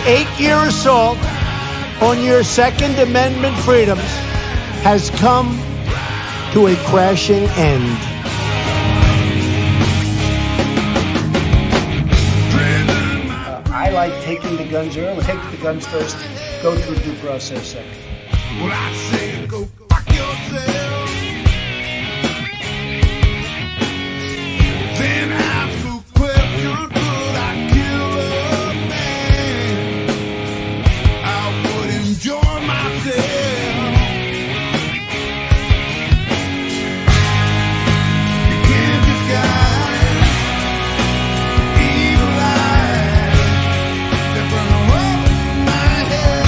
8-year assault on your Second Amendment freedoms has come to a crashing end. I like taking the guns early. Take the guns first, go through due process second. Well, I say go fuck yourself. Then ask a question, could I kill a man? I would enjoy myself. You can't disguise evil eyes that burn over my head.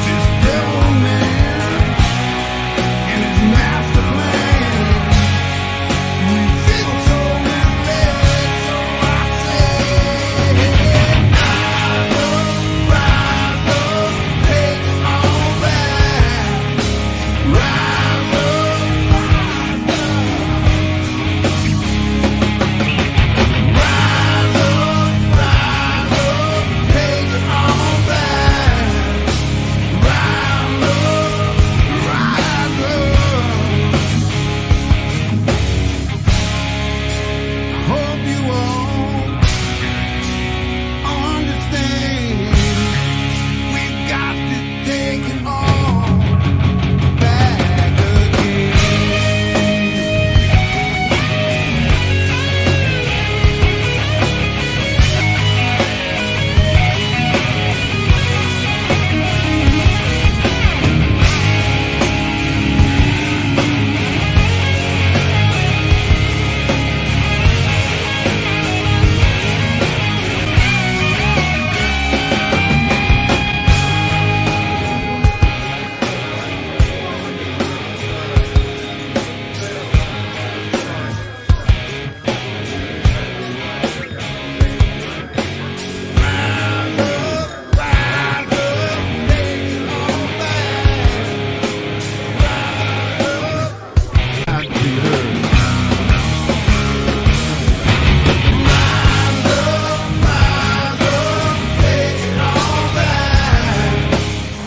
This devil man and his master plan. We feel so misled, so I say, rise up, take it all back. Rise up, take it all back. Rise up. I hope you all understand. We got to take it all back again.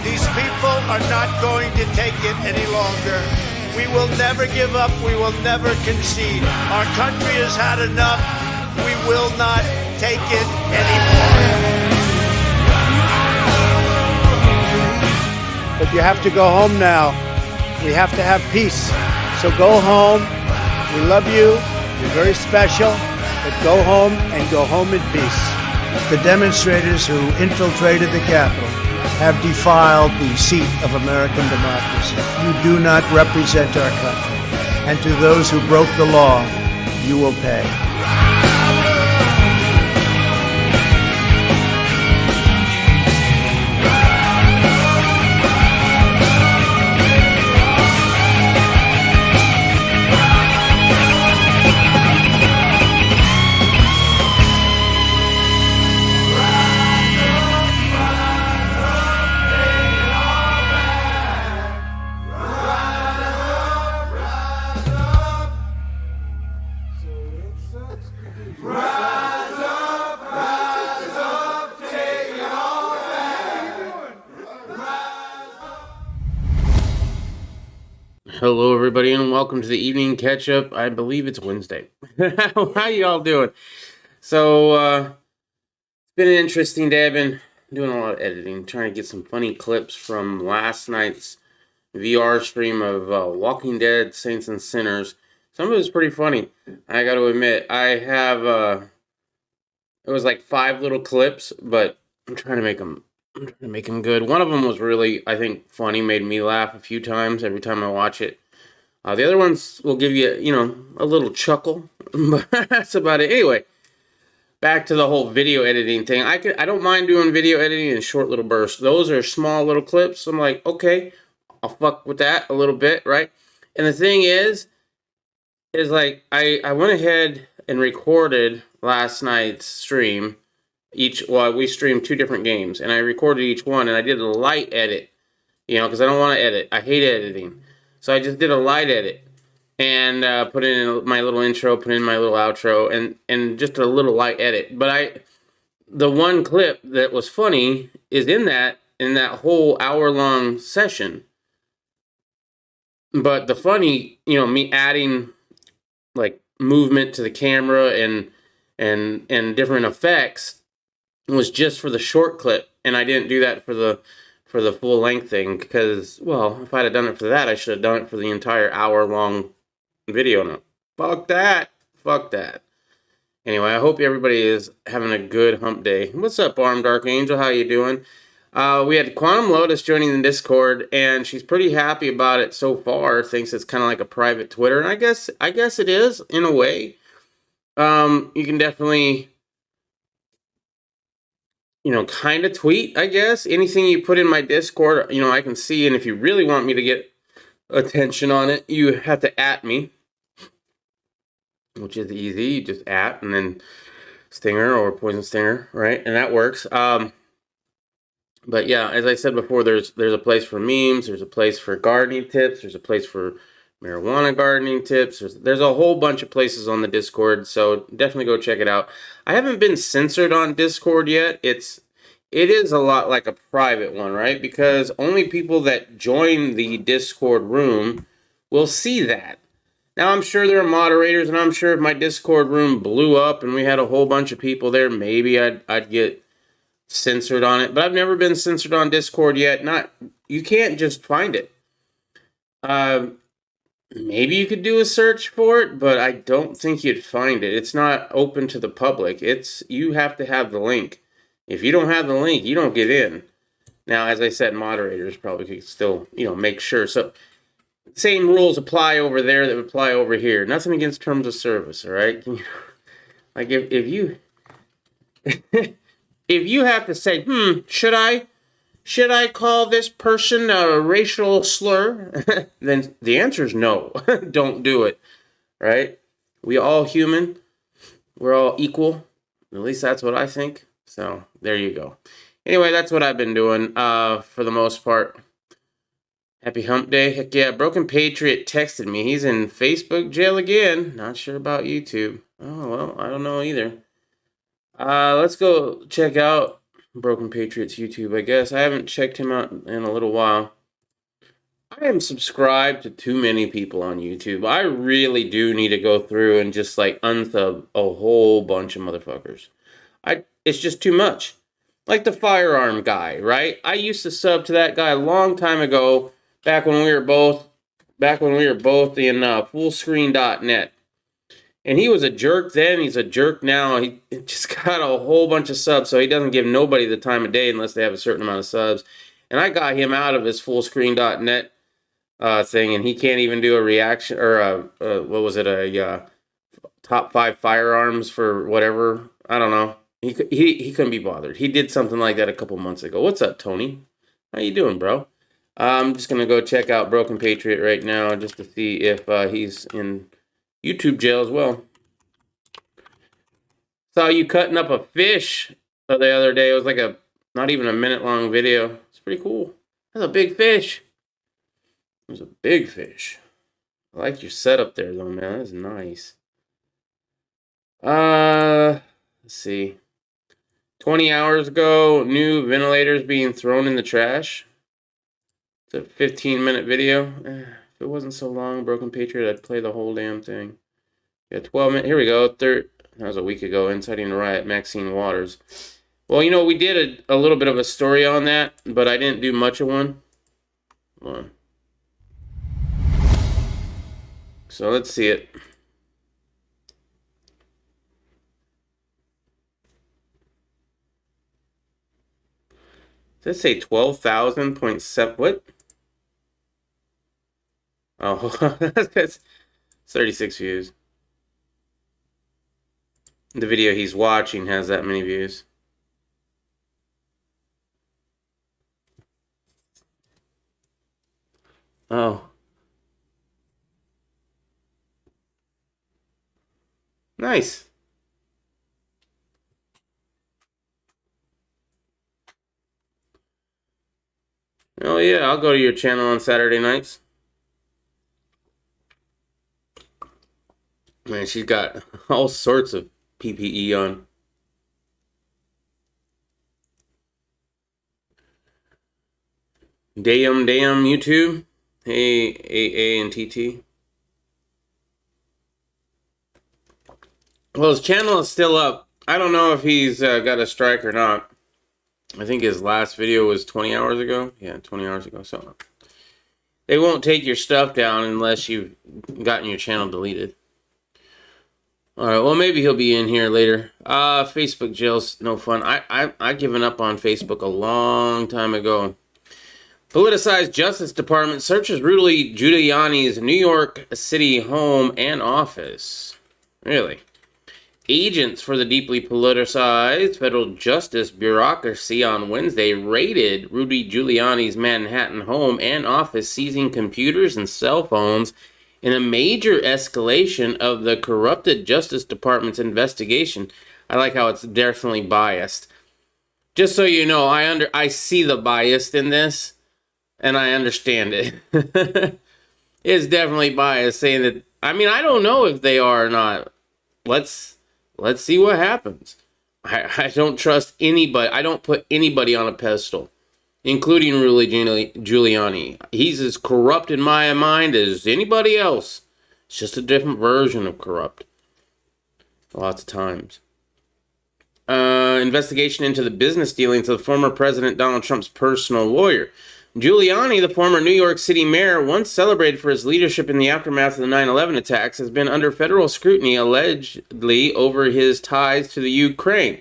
These people are not going to take it any longer. We will never give up. We will never concede. Our country has had enough. We will not take it anymore. But you have to go home now. We have to have peace. So go home. We love you. You're very special. But go home and go home in peace. The demonstrators who infiltrated the Capitol have defiled the seat of American democracy. You do not represent our country. And to those who broke the law, you will pay. Hello, everybody, and welcome to the evening catch-up. I believe it's Wednesday. How y'all doing? So, it's been an interesting day. I've been doing a lot of editing, trying to get some funny clips from last night's VR stream of Walking Dead, Saints and Sinners. Some of it was pretty funny, I got to admit. I have, it was like 5 little clips, but I'm trying to make them good. One of them was really, I think, funny, made me laugh a few times every time I watch it. The other ones will give you, a little chuckle, but that's about it. Anyway, back to the whole video editing thing. I don't mind doing video editing in short little bursts. Those are small little clips. I'm like, okay, I'll fuck with that a little bit, right? And the thing is like, I went ahead and recorded last night's stream. We streamed 2 different games, and I recorded each one, and I did a light edit, because I don't want to edit. I hate editing. So I just did a light edit. and put in my little intro, put in my little outro, and just a little light edit. But the one clip that was funny is in that whole hour-long session. But the funny, me adding like movement to the camera and different effects was just for the short clip, and I didn't do that for the full length thing because, well, if I'd have done it for that, I should have done it for the entire hour-long video. No, fuck that. Anyway, I hope everybody is having a good hump day. What's up, Armed Archangel? How you doing? We had Quantum Lotus joining the Discord, and she's pretty happy about it so far. Thinks it's kind of like a private Twitter, and I guess it is in a way. You can definitely, kind of tweet. I guess anything you put in my Discord, I can see. And if you really want me to get attention on it, you have to @ me, which is easy. You just @ and then Stinger or Poison Stinger, right? And that works. But yeah, as I said before, there's a place for memes, there's a place for gardening tips, there's a place for marijuana gardening tips. There's a whole bunch of places on the Discord, so definitely go check it out. I haven't been censored on Discord yet. It is a lot like a private one, right? Because only people that join the Discord room will see that. Now, I'm sure there are moderators, and I'm sure if my Discord room blew up and we had a whole bunch of people there, maybe I'd get censored on it, but I've never been censored on Discord yet. You can't just find it. Maybe you could do a search for it, but I don't think you'd find it. It's not open to the public. You have to have the link. If you don't have the link, you don't get in. Now, as I said, moderators probably could still, make sure. So, same rules apply over there that apply over here. Nothing against terms of service, all right? Like if you if you have to say, should I call this person a racial slur? Then the answer is no. Don't do it, right? We all human. We're all equal. At least that's what I think. So there you go. Anyway, that's what I've been doing for the most part. Happy hump day. Heck yeah. Broken Patriot texted me. He's in Facebook jail again. Not sure about YouTube. Oh, well, I don't know either. Let's go check out Broken Patriot's YouTube, I guess. I haven't checked him out in a little while. I am subscribed to too many people on YouTube. I really do need to go through and just like unsub a whole bunch of motherfuckers. It's just too much. Like the firearm guy, right? I used to sub to that guy a long time ago, back when we were both in fullscreen.net. And he was a jerk then, he's a jerk now. He just got a whole bunch of subs, so he doesn't give nobody the time of day unless they have a certain amount of subs. And I got him out of his fullscreen.net thing, and he can't even do a reaction, or a top 5 firearms for whatever. I don't know. He couldn't be bothered. He did something like that a couple months ago. What's up, Tony? How you doing, bro? I'm just going to go check out Broken Patriot right now just to see if he's in YouTube jail as well. Saw you cutting up a fish the other day. It was like not even a minute-long video. It's pretty cool. That's a big fish. It was a big fish. I like your setup there, though, man. That's nice. Let's see. 20 hours ago, new ventilators being thrown in the trash. It's a 15-minute video. If it wasn't so long, Broken Patriot, I'd play the whole damn thing. Yeah, 12 minutes. Here we go. That was a week ago. Inciting a riot, Maxine Waters. Well, we did a little bit of a story on that, but I didn't do much of one. Hold on. So let's see it. Does it say 12,000.7? What? Oh, that's 36 views. The video he's watching has that many views. Oh. Nice. Oh yeah, I'll go to your channel on Saturday nights. Man, she's got all sorts of PPE on. Damn, YouTube. Hey, AA and TT. Well, his channel is still up. I don't know if he's got a strike or not. I think his last video was 20 hours ago. Yeah, 20 hours ago. So they won't take your stuff down unless you've gotten your channel deleted. Alright, well, maybe he'll be in here later. Facebook jail's no fun. I given up on Facebook a long time ago. Politicized Justice Department searches Rudy Giuliani's New York City home and office. Really? Agents for the deeply politicized federal justice bureaucracy on Wednesday raided Rudy Giuliani's Manhattan home and office, seizing computers and cell phones in a major escalation of the corrupted Justice Department's investigation. I like how it's definitely biased. Just so you know, I see the bias in this, and I understand it. It's definitely biased, saying that. I mean, I don't know if they are or not. Let's see what happens. I don't trust anybody. I don't put anybody on a pedestal, including Rudy Giuliani. He's as corrupt in my mind as anybody else. It's just a different version of corrupt. Lots of times. Investigation into the business dealings of former President Donald Trump's personal lawyer. Giuliani, the former New York City mayor, once celebrated for his leadership in the aftermath of the 9/11 attacks, has been under federal scrutiny allegedly over his ties to the Ukraine.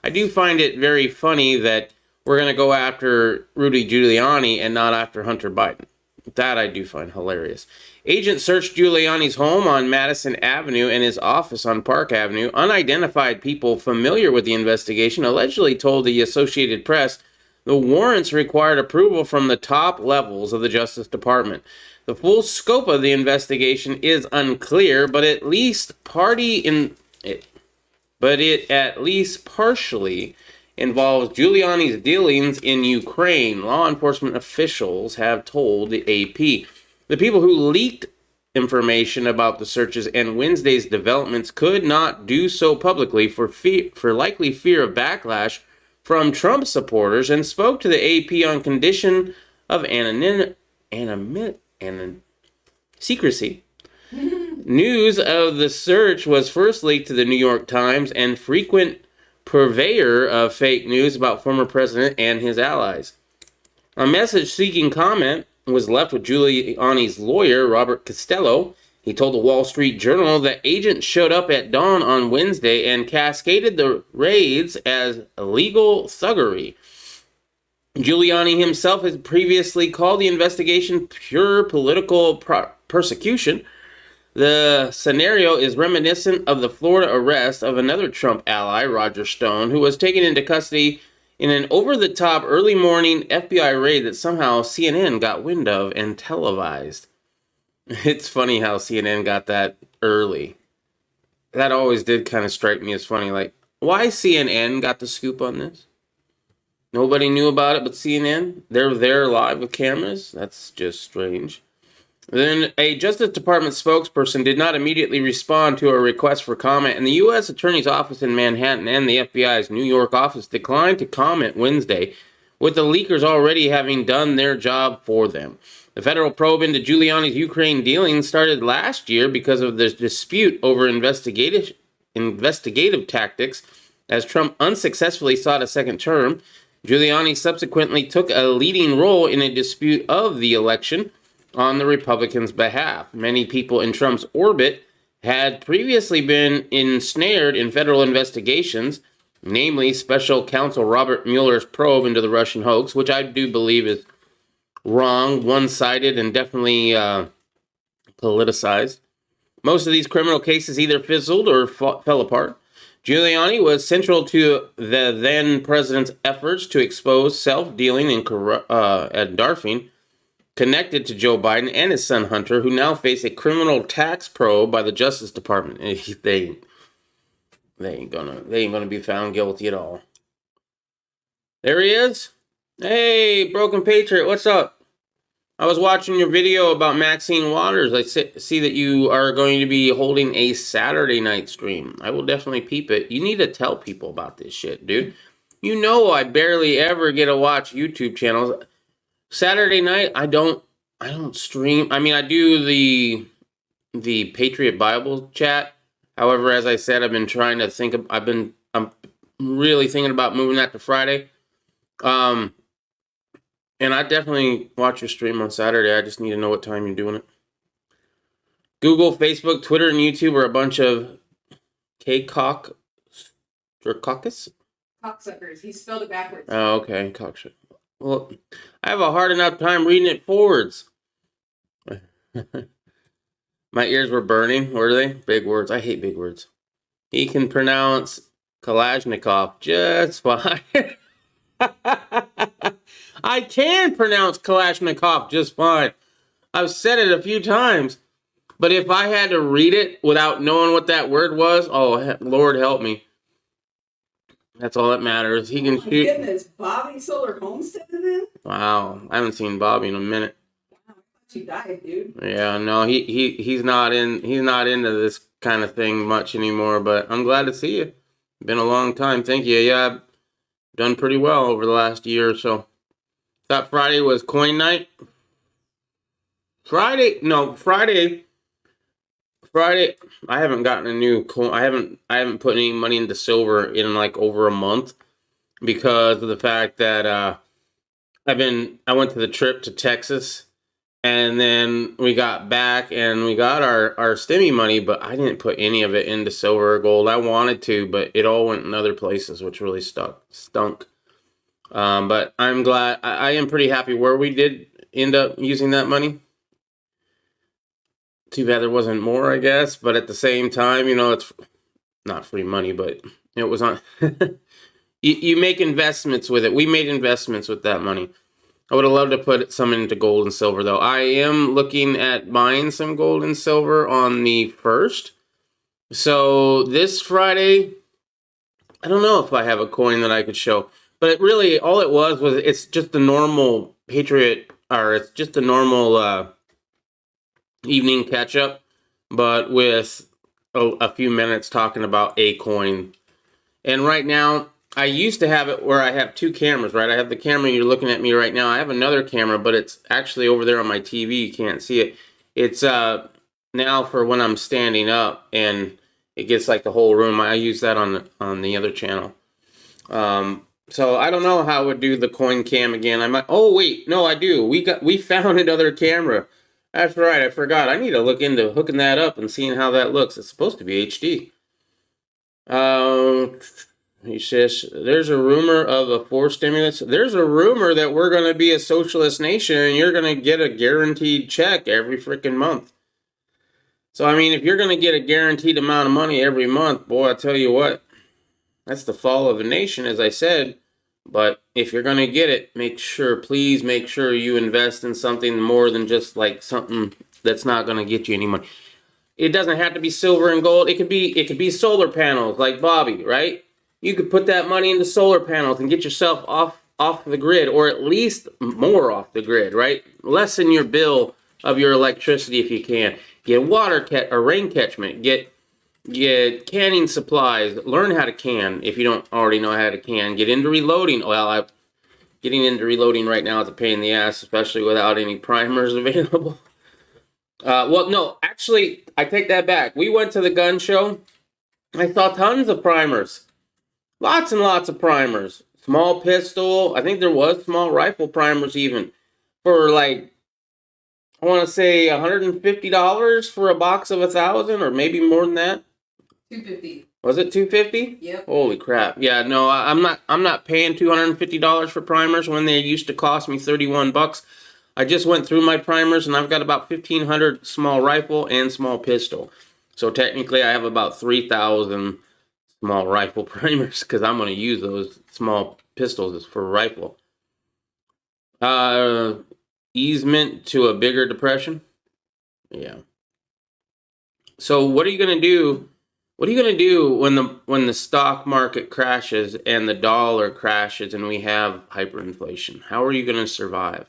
I do find it very funny that we're going to go after Rudy Giuliani and not after Hunter Biden. That I do find hilarious. Agents searched Giuliani's home on Madison Avenue and his office on Park Avenue. Unidentified people familiar with the investigation allegedly told the Associated Press the warrants required approval from the top levels of the Justice Department. The full scope of the investigation is unclear, but it at least partially involves Giuliani's dealings in Ukraine, law enforcement officials have told the AP. The people who leaked information about the searches and Wednesday's developments could not do so publicly for likely fear of backlash from Trump supporters, and spoke to the AP on condition of secrecy. News of the search was first leaked to the New York Times, and frequent purveyor of fake news about former president and his allies. A message seeking comment was left with Giuliani's lawyer, Robert Costello. He told the Wall Street Journal that agents showed up at dawn on Wednesday and cascaded the raids as illegal thuggery. Giuliani himself has previously called the investigation pure political persecution. The scenario is reminiscent of the Florida arrest of another Trump ally, Roger Stone, who was taken into custody in an over-the-top early morning FBI raid that somehow CNN got wind of and televised. It's funny how CNN got that early. That always did kind of strike me as funny. Like, why CNN got the scoop on this? Nobody knew about it but CNN? They're there live with cameras? That's just strange. Then a Justice Department spokesperson did not immediately respond to a request for comment, and the U.S. Attorney's Office in Manhattan and the FBI's New York office declined to comment Wednesday, with the leakers already having done their job for them. The federal probe into Giuliani's Ukraine dealings started last year because of this dispute over investigative tactics as Trump unsuccessfully sought a second term. Giuliani subsequently took a leading role in a dispute of the election on the Republicans' behalf. Many people in Trump's orbit had previously been ensnared in federal investigations, namely special counsel Robert Mueller's probe into the Russian hoax, which I do believe is wrong, one-sided, and definitely politicized. Most of these criminal cases either fizzled or fell apart. Giuliani was central to the then president's efforts to expose self-dealing and Darfing, connected to Joe Biden and his son Hunter, who now face a criminal tax probe by the Justice Department. They ain't gonna be found guilty at all. There he is. Hey, Broken Patriot, what's up? I was watching your video about Maxine Waters. I see that you are going to be holding a Saturday night stream. I will definitely peep it. You need to tell people about this shit, dude. You know I barely ever get to watch YouTube channels. Saturday night, I don't stream. I mean, I do the Patriot Bible chat. However, as I said, I've been trying to think of, I'm really thinking about moving that to Friday. And I definitely watch your stream on Saturday. I just need to know what time you're doing it. Google, Facebook, Twitter, and YouTube are a bunch of K-cock or caucus? Cocksuckers. He spelled it backwards. Oh, okay. Cocksucker. Well, I have a hard enough time reading it forwards. My ears were burning, were they? Big words. I hate big words. He can pronounce Kalashnikov just fine. I can pronounce Kalashnikov just fine. I've said it a few times. But if I had to read it without knowing what that word was, oh, Lord help me. That's all that matters. He can shoot. Goodness, Bobby Solar Homestead in? Wow, I haven't seen Bobby in a minute. Wow, she died, dude. Yeah, no, he's not into this kind of thing much anymore. But I'm glad to see you. Been a long time. Thank you. Yeah, I've done pretty well over the last year or so. Thought Friday was coin night. Friday. I haven't gotten a new coin. I haven't put any money into silver in like over a month because of the fact that I went to the trip to Texas and then we got back and we got our stimmy money, but I didn't put any of it into silver or gold. I wanted to, but it all went in other places, which really stunk. But I'm glad. I am pretty happy where we did end up using that money. Too bad there wasn't more, I guess. But at the same time, it's not free money, but it was on. you make investments with it. We made investments with that money. I would have loved to put some into gold and silver, though. I am looking at buying some gold and silver on the 1st. So this Friday, I don't know if I have a coin that I could show. But it really, all it was it's just the normal Patriot, or it's just the normal evening catch-up, but with a few minutes talking about a coin. And right now, I used to have it where I have two cameras, right? I have the camera you're looking at me right now. I have another camera, but it's actually over there on my TV. You can't see it. It's now for when I'm standing up, and it gets like the whole room. I use that on the other channel. So I don't know how I would do the coin cam again. I might. Oh wait, no, I do. We found another camera. That's right. I forgot. I need to look into hooking that up and seeing how that looks. It's supposed to be HD. He says there's a rumor of a forced stimulus. There's a rumor that we're going to be a socialist nation and you're going to get a guaranteed check every freaking month. So I mean, if you're going to get a guaranteed amount of money every month, boy, I tell you what. That's the fall of a nation, as I said. But if you're going to get it, please make sure you invest in something more than just like something that's not going to get you any money. It doesn't have to be silver and gold. It could be solar panels like Bobby, right? You could put that money into solar panels and get yourself off the grid, or at least more off the grid, right? Lessen your bill of your electricity if you can. Get rain catchment. Get canning supplies. Learn how to can if you don't already know how to can. Get into reloading. Well, getting into reloading right now is a pain in the ass, especially without any primers available. Well, no, actually, I take that back. We went to the gun show. I saw tons of primers. Lots and lots of primers. Small pistol. I think there was small rifle primers even. For like, I want to say $150 for a box of 1,000, or maybe more than that. $250. Was it $250? Yep. Holy crap! Yeah, no, I'm not paying $250 for primers when they used to cost me $31. I just went through my primers and I've got about 1,500 small rifle and small pistol. So technically, I have about 3,000 small rifle primers because I'm going to use those small pistols for rifle. Easement to a bigger depression. Yeah. So what are you going to do? What are you going to do when the stock market crashes and the dollar crashes and we have hyperinflation? How are you going to survive?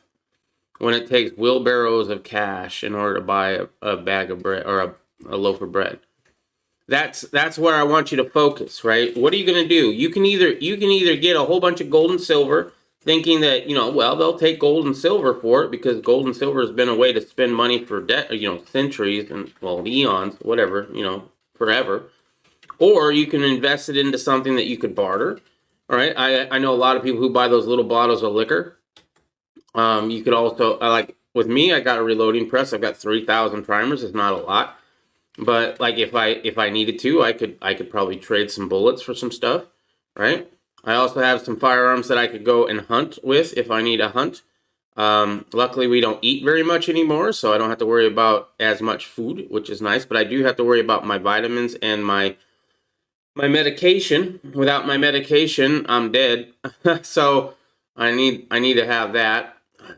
when it takes wheelbarrows of cash in order to buy a bag of bread or a loaf of bread. That's where I want you to focus, right? What are you going to do? You can either get a whole bunch of gold and silver, thinking that, well, they'll take gold and silver for it because gold and silver has been a way to spend money for centuries and, well, eons, whatever, forever. Or you can invest it into something that you could barter. All right. I know a lot of people who buy those little bottles of liquor. You could also, like with me, I got a reloading press. I've got 3,000 primers. It's not a lot. But like if I needed to, I could probably trade some bullets for some stuff, right? I also have some firearms that I could go and hunt with if I need a hunt. Luckily, we don't eat very much anymore, so I don't have to worry about as much food, which is nice. But I do have to worry about my vitamins and my medication. Without my medication, I'm dead. So I need to have that. I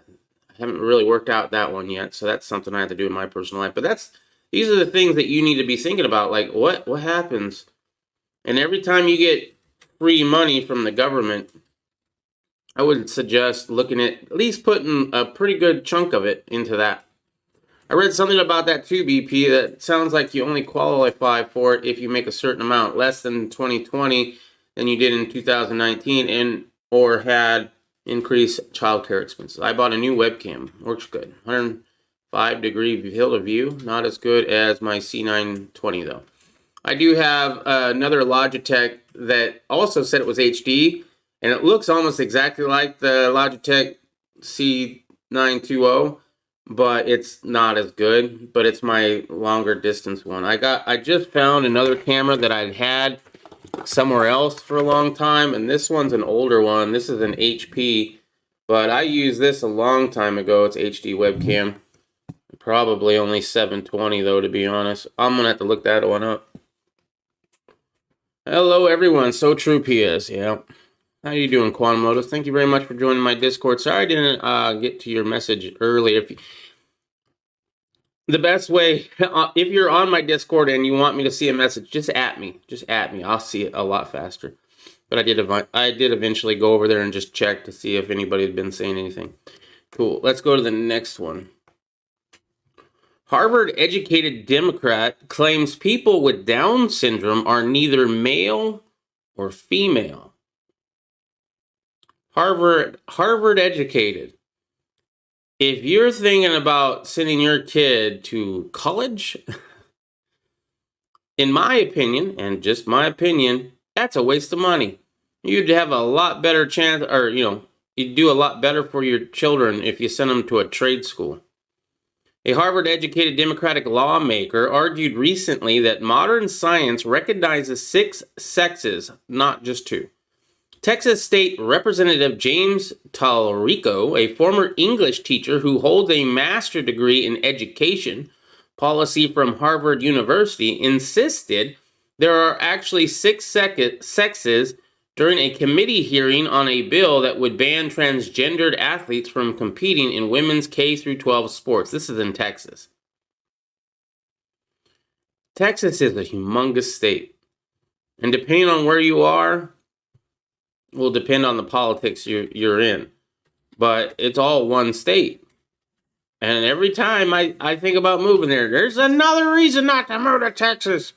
haven't really worked out that one yet, so that's something I have to do in my personal life. But these are the things that you need to be thinking about. Like, what happens? And every time you get free money from the government, I would suggest looking at least putting a pretty good chunk of it into that. I read something about that too, BP, that sounds like you only qualify for it if you make a certain amount, less than 2020 than you did in 2019, and or had increased childcare expenses. I bought a new webcam. Works good. 105-degree field of view. Not as good as my C920 though. I do have another Logitech that also said it was HD, and it looks almost exactly like the Logitech C920, but it's not as good. But it's my longer distance one. I just found another camera that I'd had somewhere else for a long time, and this one's an older one. This is an HP, but I used this a long time ago. It's HD webcam. Probably only 720 though, to be honest. I'm gonna have to look that one up. Hello everyone, so true PS, yeah. How you doing, Quantum Lotus? Thank you very much for joining my Discord. Sorry I didn't get to your message earlier. The best way, if you're on my Discord and you want me to see a message, just at me. Just at me. I'll see it a lot faster. But I did eventually go over there and just check to see if anybody had been saying anything. Cool. Let's go to the next one. Harvard-educated Democrat claims people with Down syndrome are neither male or female. Harvard-educated. If you're thinking about sending your kid to college, in my opinion, and just my opinion, that's a waste of money. You'd have a lot better chance, or, you'd do a lot better for your children if you send them to a trade school. A Harvard-educated Democratic lawmaker argued recently that modern science recognizes 6 sexes, not just 2. Texas State Representative James Talrico, a former English teacher who holds a master's degree in education policy from Harvard University, insisted there are actually 6 sexes during a committee hearing on a bill that would ban transgendered athletes from competing in women's K-12 sports. This is in Texas. Texas is a humongous state. And depending on where you are, will depend on the politics you're in. But it's all one state. And every time I think about moving there, there's another reason not to move to Texas.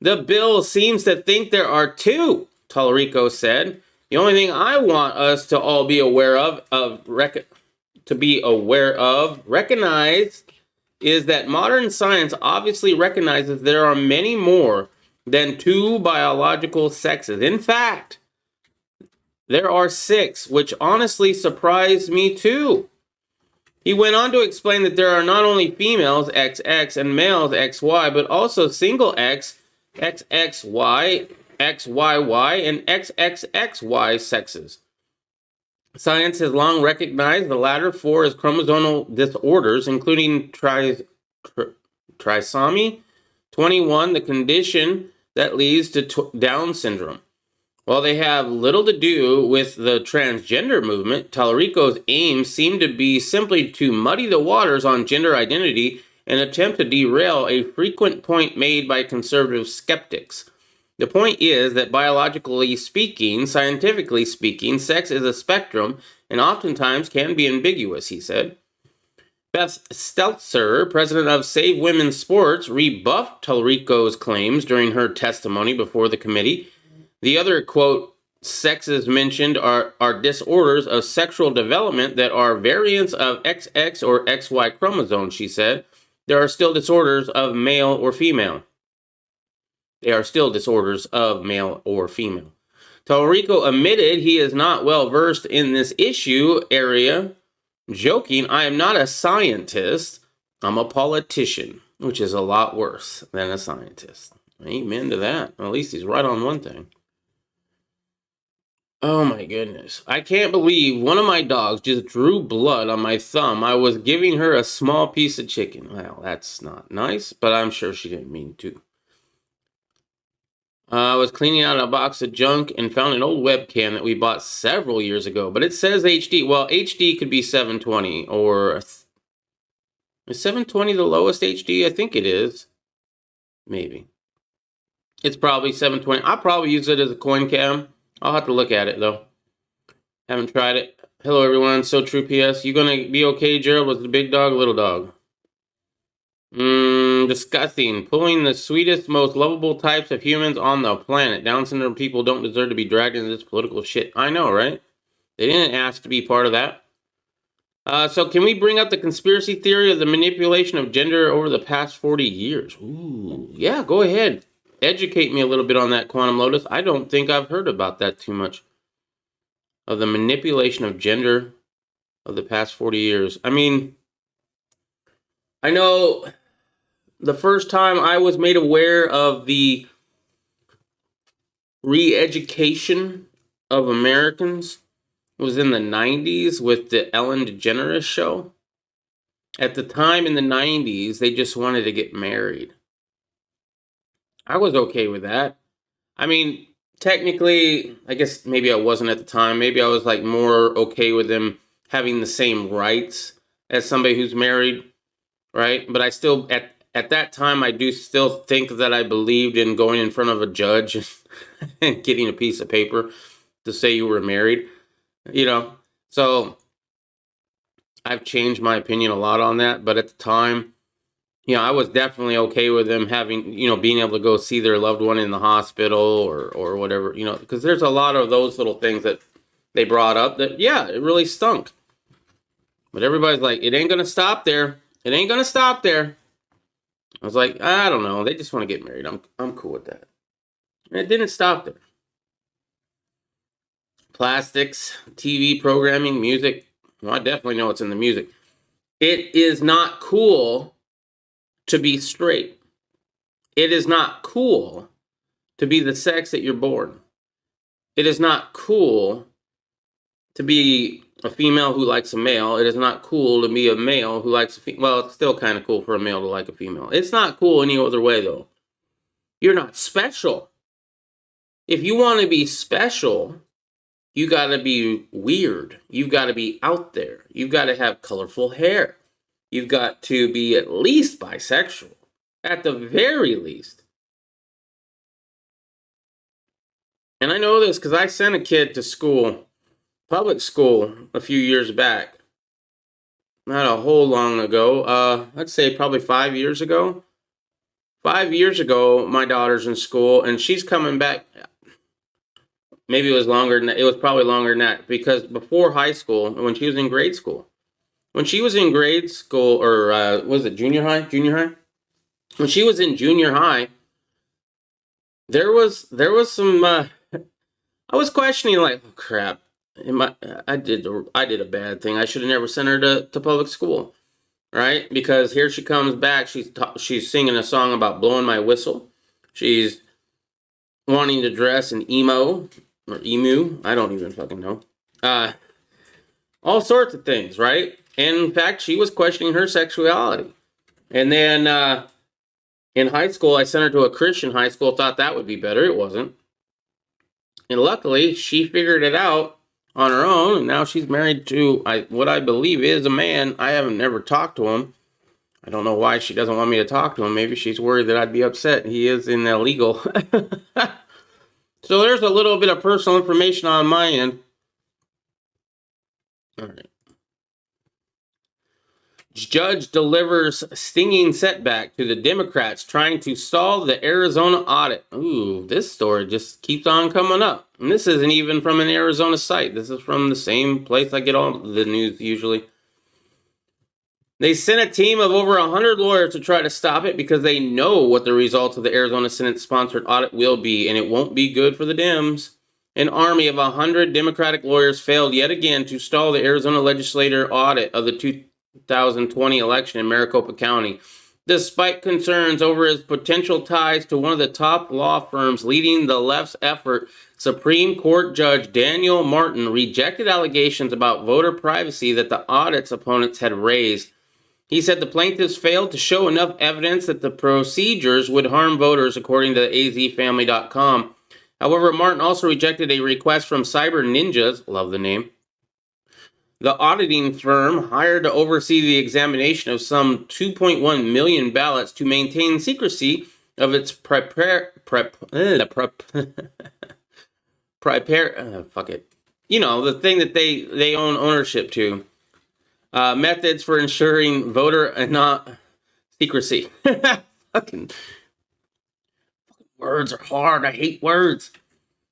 The bill seems to think there are 2. Talrico said. The only thing I want us to all be aware recognize, is that modern science obviously recognizes there are many more than 2 biological sexes. In fact, there are 6, which honestly surprised me too. He went on to explain that there are not only females XX and males XY, but also single X, XXY, XYY, and XXXY sexes. Science has long recognized the latter 4 as chromosomal disorders, including trisomy 21, the condition that leads to Down syndrome. While they have little to do with the transgender movement, Talrico's aims seem to be simply to muddy the waters on gender identity and attempt to derail a frequent point made by conservative skeptics. The point is that biologically speaking, scientifically speaking, sex is a spectrum and oftentimes can be ambiguous, he said. Beth Stelzer, president of Save Women's Sports, rebuffed Tallarico's claims during her testimony before the committee. The other, quote, sexes mentioned are disorders of sexual development that are variants of XX or XY chromosomes, she said. There are still disorders of male or female. They are still disorders of male or female. Tallarico admitted he is not well versed in this issue area, joking, I am not a scientist, I'm a politician, which is a lot worse than a scientist. Amen to that. Well, at least he's right on one thing. Oh my goodness. I can't believe one of my dogs just drew blood on my thumb. I was giving her a small piece of chicken. Well, that's not nice, but I'm sure she didn't mean to. I was cleaning out a box of junk and found an old webcam that we bought several years ago, but it says HD. Well, HD could be 720 or... Is 720 the lowest HD? I think it is. Maybe. It's probably 720. I'll probably use it as a coin cam. I'll have to look at it, though. Haven't tried it. Hello, everyone. So true, PS. You gonna be okay, Gerald? Was it a big dog or little dog? Disgusting. Pulling the sweetest, most lovable types of humans on the planet. Down syndrome people don't deserve to be dragged into this political shit. I know, right? They didn't ask to be part of that. So can we bring up the conspiracy theory of the manipulation of gender over the past 40 years? Ooh, yeah, go ahead. Educate me a little bit on that, Quantum Lotus. I don't think I've heard about that too much. Of the manipulation of gender of the past 40 years. I mean, I know the first time I was made aware of the re-education of Americans was in the 90s with the Ellen DeGeneres show. At the time in the 90s, they just wanted to get married. I was okay with that. I mean, technically, I guess maybe I wasn't at the time. Maybe I was like more okay with them having the same rights as somebody who's married, right? But I still, at that time, I do still think that I believed in going in front of a judge and getting a piece of paper to say you were married, you know? So I've changed my opinion a lot on that. But at the time, you know, I was definitely okay with them having, you know, being able to go see their loved one in the hospital or whatever, you know, because there's a lot of those little things that they brought up that, yeah, it really stunk. But everybody's like, it ain't going to stop there. It ain't going to stop there. I was like, I don't know. They just want to get married. I'm cool with that. And it didn't stop there. Plastics, TV programming, music. Well, I definitely know it's in the music. It is not cool to be straight. It is not cool to be the sex that you're born. It is not cool to be a female who likes a male. It is not cool to be a male who likes a female. Well, it's still kind of cool for a male to like a female. It's not cool any other way, though. You're not special. If you want to be special, you got to be weird. You've got to be out there. You've got to have colorful hair. You've got to be at least bisexual. At the very least. And I know this because I sent a kid to school, public school, a few years back. Not a whole long ago. I'd say probably 5 years ago. 5 years ago, my daughter's in school, and she's coming back. Maybe it was longer than that. It was probably longer than that. Because before high school, when she was in grade school, when she was in grade school, or was it junior high? Junior high? When she was in junior high, there was some. I was questioning, like, oh, crap. I did a bad thing. I should have never sent her to public school, right? Because here she comes back. She's singing a song about blowing my whistle. She's wanting to dress in emo or emu. I don't even fucking know. All sorts of things, right? And in fact, she was questioning her sexuality. And then in high school, I sent her to a Christian high school. Thought that would be better. It wasn't. And luckily, she figured it out on her own. And now she's married to what I believe is a man. I haven't never talked to him. I don't know why she doesn't want me to talk to him. Maybe she's worried that I'd be upset. He is in illegal. So there's a little bit of personal information on my end. All right. Judge delivers stinging setback to the Democrats trying to stall the Arizona audit. Ooh, this story just keeps on coming up. And this isn't even from an Arizona site. This is from the same place I get all the news usually. They sent a team of over 100 lawyers to try to stop it because they know what the results of the Arizona Senate-sponsored audit will be, and it won't be good for the Dems. An army of 100 Democratic lawyers failed yet again to stall the Arizona legislature audit of the 2020 election in Maricopa County, despite concerns over his potential ties to one of the top law firms leading the left's effort. Supreme Court Judge Daniel Martin rejected allegations about voter privacy that the audit's opponents had raised. He said the plaintiffs failed to show enough evidence that the procedures would harm voters, according to azfamily.com. However, Martin also rejected a request from Cyber Ninjas, love the name, the auditing firm hired to oversee the examination of some 2.1 million ballots to maintain secrecy of its you know, the thing that they own ownership to. Methods for ensuring voter and not secrecy. Fucking words are hard. I hate words.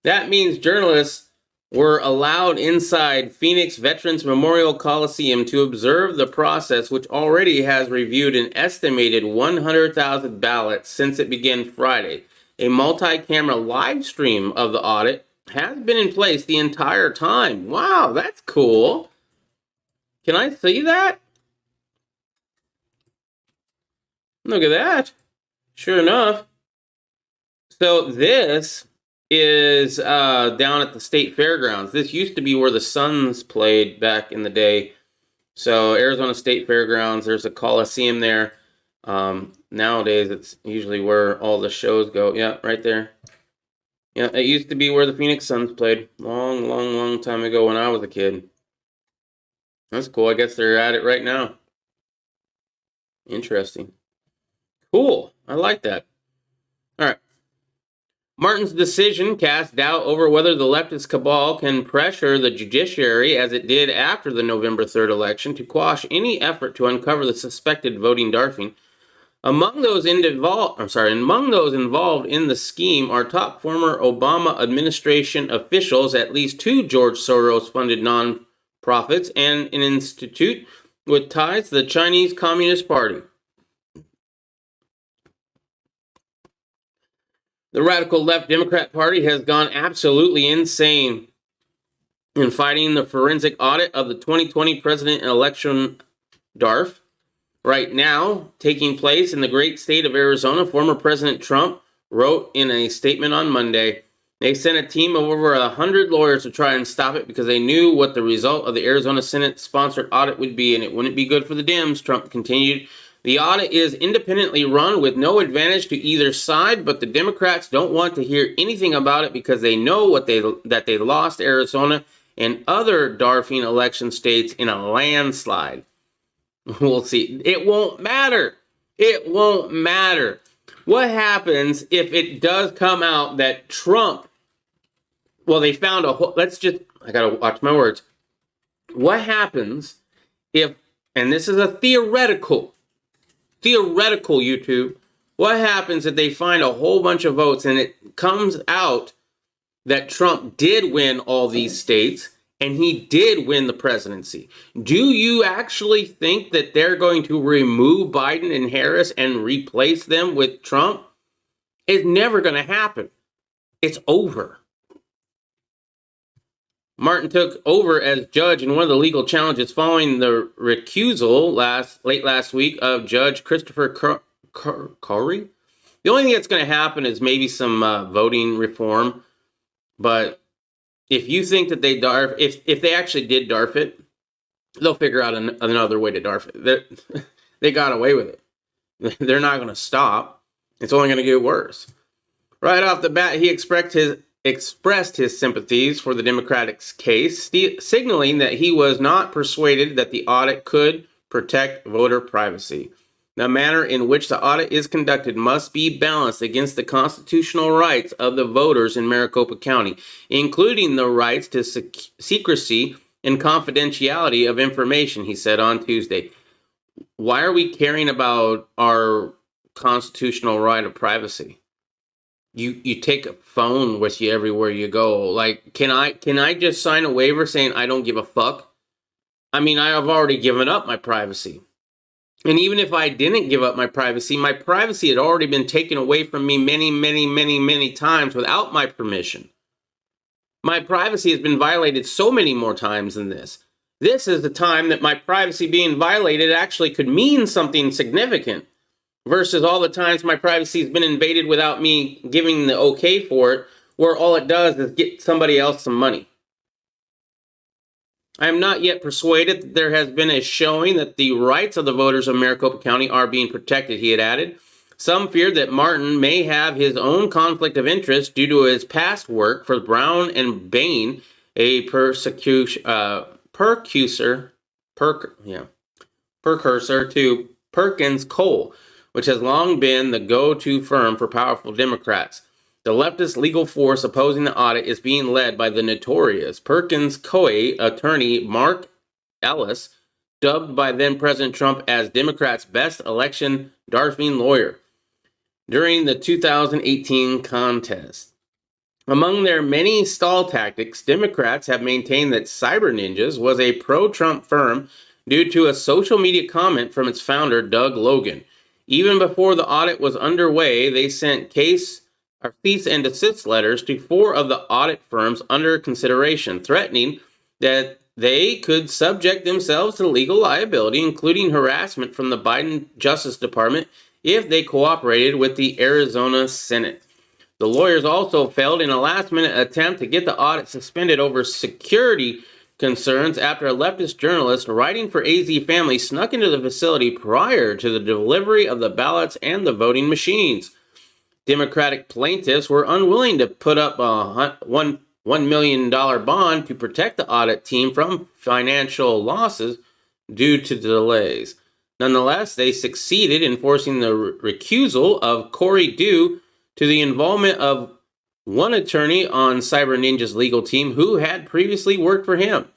That means journalists were allowed inside Phoenix Veterans Memorial Coliseum to observe the process, which already has reviewed an estimated 100,000 ballots since it began Friday. A multi-camera live stream of the audit has been in place the entire time. Wow, that's cool. Can I see that? Look at that. Sure enough. So this is down at the state fairgrounds. This used to be where the Suns played back in the day. So Arizona State Fairgrounds, there's a coliseum there. Nowadays, it's usually where all the shows go. Yeah, right there. Yeah, it used to be where the Phoenix Suns played. Long time ago when I was a kid. That's cool. I guess they're at it right now. Interesting. Cool. I like that. All right. Martin's decision cast doubt over whether the leftist cabal can pressure the judiciary, as it did after the November 3rd election, to quash any effort to uncover the suspected voting darfing. Among those involved in the scheme are top former Obama administration officials, at least 2 George Soros-funded nonprofits, and an institute with ties to the Chinese Communist Party. The radical left Democrat Party has gone absolutely insane in fighting the forensic audit of the 2020 president election DARF. Right now, taking place in the great state of Arizona, former President Trump wrote in a statement on Monday, they sent a team of over 100 lawyers to try and stop it because they knew what the result of the Arizona Senate-sponsored audit would be, and it wouldn't be good for the Dems, Trump continued. The audit is independently run with no advantage to either side, but the Democrats don't want to hear anything about it because they know that they lost Arizona and other DARFing election states in a landslide. We'll see. It won't matter. It won't matter. What happens if it does come out that Trump, well, they found a whole, I gotta watch my words. What happens if, and this is a theoretical YouTube, what happens if they find a whole bunch of votes and it comes out that Trump did win all these states and he did win the presidency? Do you actually think that they're going to remove Biden and Harris and replace them with Trump? It's never going to happen. It's over. Martin took over as judge in one of the legal challenges following the recusal late last week of Judge Christopher Curry. The only thing that's going to happen is maybe some voting reform. But if you think that they DARF, if they actually did DARF it, they'll figure out another way to DARF it. They got away with it. They're not going to stop. It's only going to get worse. Right off the bat, he expressed his sympathies for the Democratic case, signaling that he was not persuaded that the audit could protect voter privacy. The manner in which the audit is conducted must be balanced against the constitutional rights of the voters in Maricopa County, including the rights to secrecy and confidentiality of information, he said on Tuesday. why are we caring about our constitutional right of privacy? You take a phone with you everywhere you go. Like, can I just sign a waiver saying I don't give a fuck? I mean, I have already given up my privacy. And even if I didn't give up my privacy had already been taken away from me many, many, many, many times without my permission. My privacy has been violated so many more times than this. This is the time that my privacy being violated actually could mean something significant, versus all the times my privacy has been invaded without me giving the okay for it, where all it does is get somebody else some money. I am not yet persuaded that there has been a showing that the rights of the voters of Maricopa County are being protected, he had added. Some fear that Martin may have his own conflict of interest due to his past work for Brown and Bain, a precursor to Perkins Coal, which has long been the go-to firm for powerful Democrats. The leftist legal force opposing the audit is being led by the notorious Perkins Coie attorney Mark Ellis, dubbed by then-President Trump as Democrats' best election Darwin lawyer during the 2018 contest. Among their many stall tactics, Democrats have maintained that Cyber Ninjas was a pro-Trump firm due to a social media comment from its founder, Doug Logan. Even before the audit was underway, they sent cease and desist letters to 4 of the audit firms under consideration, threatening that they could subject themselves to legal liability, including harassment from the Biden Justice Department, if they cooperated with the Arizona Senate. The lawyers also failed in a last-minute attempt to get the audit suspended over security concerns after a leftist journalist writing for AZ Family snuck into the facility prior to the delivery of the ballots and the voting machines. Democratic plaintiffs were unwilling to put up a $1 million bond to protect the audit team from financial losses due to delays. Nonetheless, they succeeded in forcing the recusal of Corey due to the involvement of one attorney on Cyber Ninja's legal team who had previously worked for him.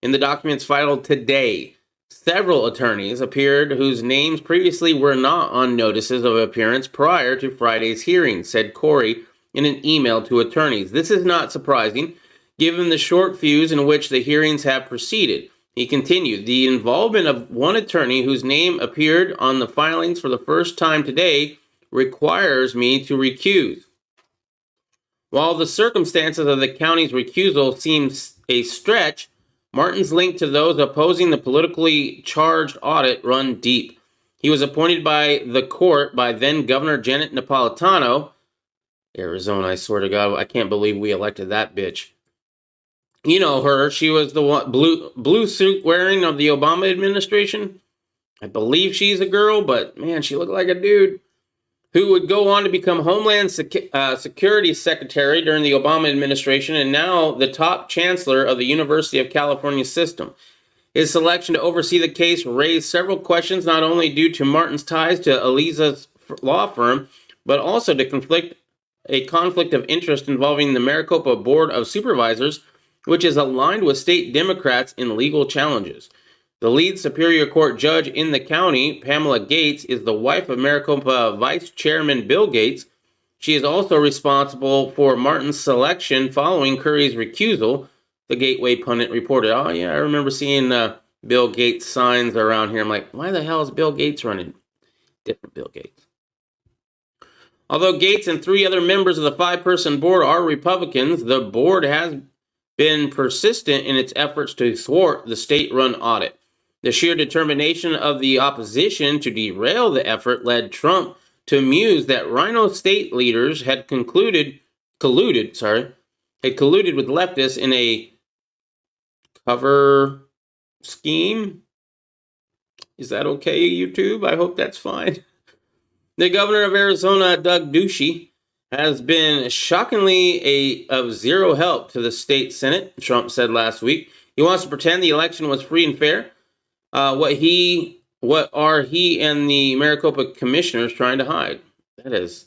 In the documents filed today, several attorneys appeared whose names previously were not on notices of appearance prior to Friday's hearing, said Corey in an email to attorneys. This is not surprising, given the short fuse in which the hearings have proceeded. He continued, the involvement of one attorney whose name appeared on the filings for the first time today requires me to recuse. While the circumstances of the county's recusal seems a stretch, Martin's link to those opposing the politically charged audit run deep. He was appointed by the court by then Governor Janet Napolitano. Arizona, I swear to God, I can't believe we elected that bitch. You know her. She was the one, blue suit wearing of the Obama administration. I believe she's a girl, but man, she looked like a dude. Who would go on to become Homeland Security Secretary during the Obama administration and now the top chancellor of the University of California system. His selection to oversee the case raised several questions, not only due to Martin's ties to Eliza's law firm, but also to a conflict of interest involving the Maricopa Board of Supervisors, which is aligned with state Democrats in legal challenges. The lead Superior Court judge in the county, Pamela Gates, is the wife of Maricopa Vice Chairman Bill Gates. She is also responsible for Martin's selection following Curry's recusal, the Gateway pundit reported. Oh, yeah, I remember seeing Bill Gates signs around here. I'm like, why the hell is Bill Gates running? Different Bill Gates. Although Gates and 3 other members of the 5-person board are Republicans, the board has been persistent in its efforts to thwart the state-run audit. The sheer determination of the opposition to derail the effort led Trump to muse that Rhino state leaders had colluded with leftists in a cover scheme. Is that okay, YouTube? I hope that's fine. The governor of Arizona, Doug Ducey, has been shockingly of zero help to the state Senate, Trump said last week. He wants to pretend the election was free and fair. What are he and the Maricopa commissioners trying to hide? That is,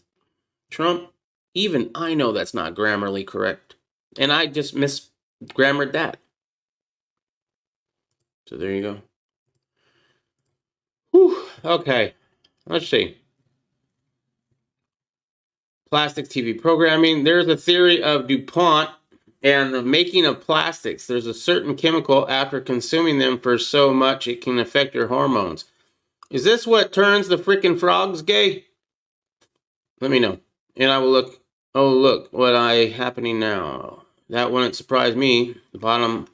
Trump, even I know that's not grammarly correct. And I just misgrammared that. So there you go. Whew, okay, let's see. Plastic TV programming. There's a theory of DuPont and the making of plastics. There's a certain chemical after consuming them for so much it can affect your hormones. Is this what turns the freaking frogs gay? Let me know. And I will look. Oh, look what happening now. That wouldn't surprise me. The bottom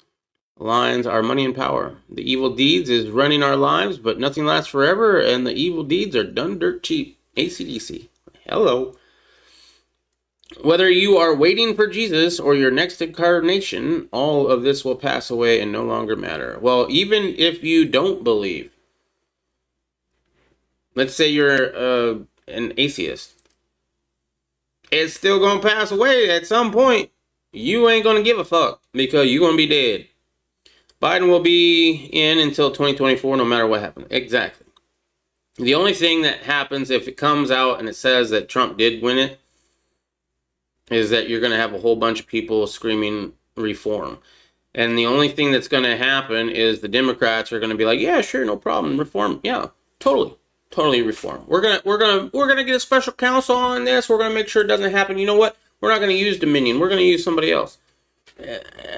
lines are money and power. The evil deeds is running our lives, but nothing lasts forever, and the evil deeds are done dirt cheap. AC/DC. Hello. Whether you are waiting for Jesus or your next incarnation, all of this will pass away and no longer matter. Well, even if you don't believe, let's say you're an atheist, it's still going to pass away at some point. You ain't going to give a fuck because you're going to be dead. Biden will be in until 2024 no matter what happens. Exactly. The only thing that happens if it comes out and it says that Trump did win it is that you're going to have a whole bunch of people screaming reform. And the only thing that's going to happen is the Democrats are going to be like, yeah, sure, no problem, reform. Yeah, totally reform. We're going to get a special counsel on this. We're going to make sure it doesn't happen. You know what? We're not going to use Dominion. We're going to use somebody else.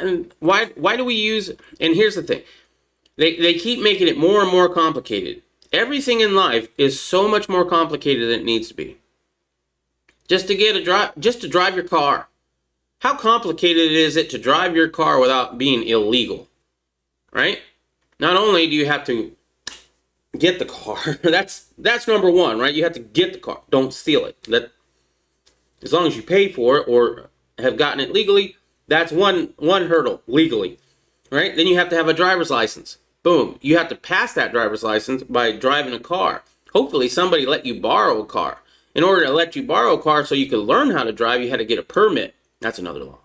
And why do we use, and here's the thing. They keep making it more and more complicated. Everything in life is so much more complicated than it needs to be. Just to drive your car. How complicated is it to drive your car without being illegal? Right? Not only do you have to get the car, that's number one, right? You have to get the car. Don't steal it. That, as long as you pay for it or have gotten it legally, that's one hurdle legally, right? Then you have to have a driver's license. Boom. You have to pass that driver's license by driving a car. Hopefully somebody let you borrow a car. In order to let you borrow a car so you could learn how to drive, you had to get a permit. That's another law.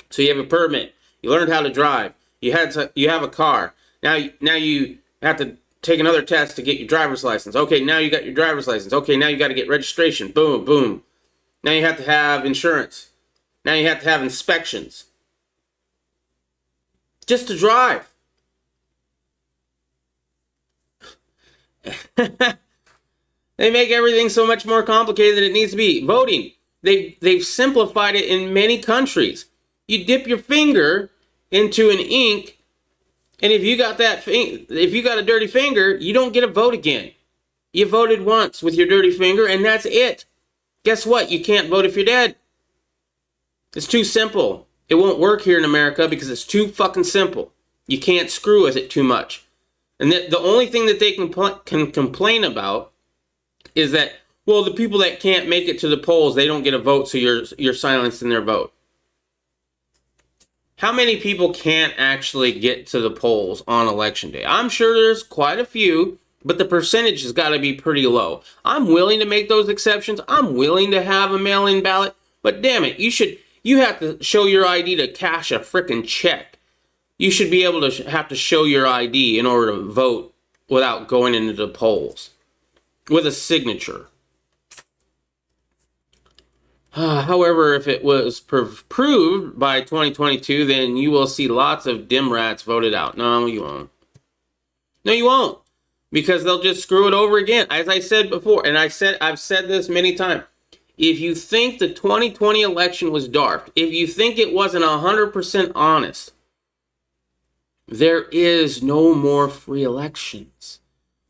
So you have a permit. You learned how to drive. You have a car. Now you have to take another test to get your driver's license. Okay, now you got your driver's license. Okay, now you got to get registration. Boom, boom. Now you have to have insurance. Now you have to have inspections. Just to drive. They make everything so much more complicated than it needs to be. Voting. They've simplified it in many countries. You dip your finger into an ink, and if you got a dirty finger, you don't get a vote again. You voted once with your dirty finger, and that's it. Guess what? You can't vote if you're dead. It's too simple. It won't work here in America because it's too fucking simple. You can't screw with it too much. And the only thing that they can complain about is that, well, the people that can't make it to the polls, they don't get a vote, so you're silenced in their vote. How many people can't actually get to the polls on election day? I'm sure there's quite a few, but the percentage has got to be pretty low. I'm willing to make those exceptions. I'm willing to have a mail-in ballot, but damn it, you have to show your ID to cash a frickin' check. You should be able to have to show your ID in order to vote without going into the polls with a signature. However, if it was proved by 2022, then you will see lots of dim rats voted out. No, you won't. No, you won't. Because they'll just screw it over again. As I said before, and I've said this many times. If you think the 2020 election was dark, if you think it wasn't 100% honest, there is no more free elections.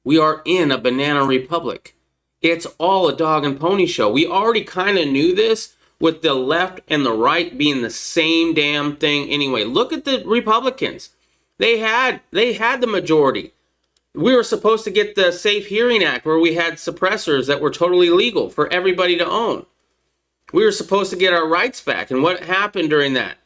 We are in a banana republic. It's all a dog and pony show. We already kind of knew this with the left and the right being the same damn thing anyway. Look at the Republicans. They had the majority. We were supposed to get the Safe Hearing Act where we had suppressors that were totally legal for everybody to own. We were supposed to get our rights back. And what happened during that?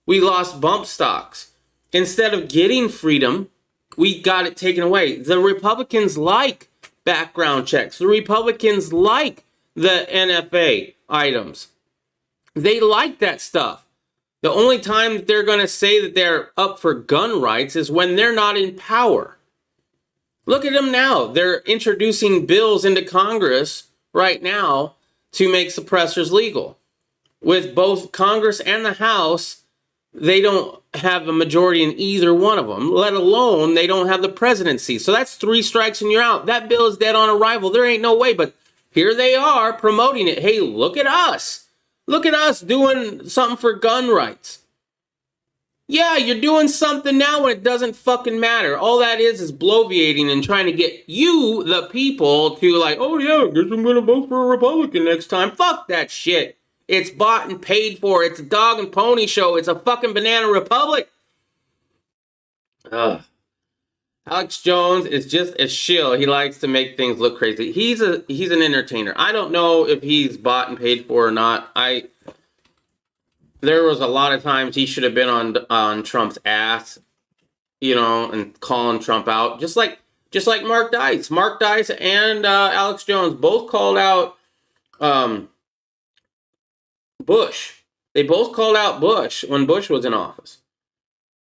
We lost bump stocks. Instead of getting freedom, we got it taken away. The Republicans like background checks. The Republicans like the NFA items. They like that stuff. The only time that they're going to say that they're up for gun rights is when they're not in power. Look at them now. They're introducing bills into Congress right now to make suppressors legal. With both Congress and the House they don't have a majority in either one of them, let alone they don't have the presidency. So that's 3 strikes and you're out. That bill is dead on arrival. There ain't no way, but here they are promoting it. Hey, look at us. Look at us doing something for gun rights. Yeah, you're doing something now when it doesn't fucking matter. All that is bloviating and trying to get you, the people, to like, oh yeah, I guess I'm gonna vote for a Republican next time. Fuck that shit. It's bought and paid for. It's a dog and pony show. It's a fucking banana republic. Ugh. Alex Jones is just a shill. He likes to make things look crazy. He's an entertainer. I don't know if he's bought and paid for or not. There was a lot of times he should have been on Trump's ass, you know, and calling Trump out. Just like Mark Dice. Mark Dice and Alex Jones both called out Bush. They both called out Bush when Bush was in office.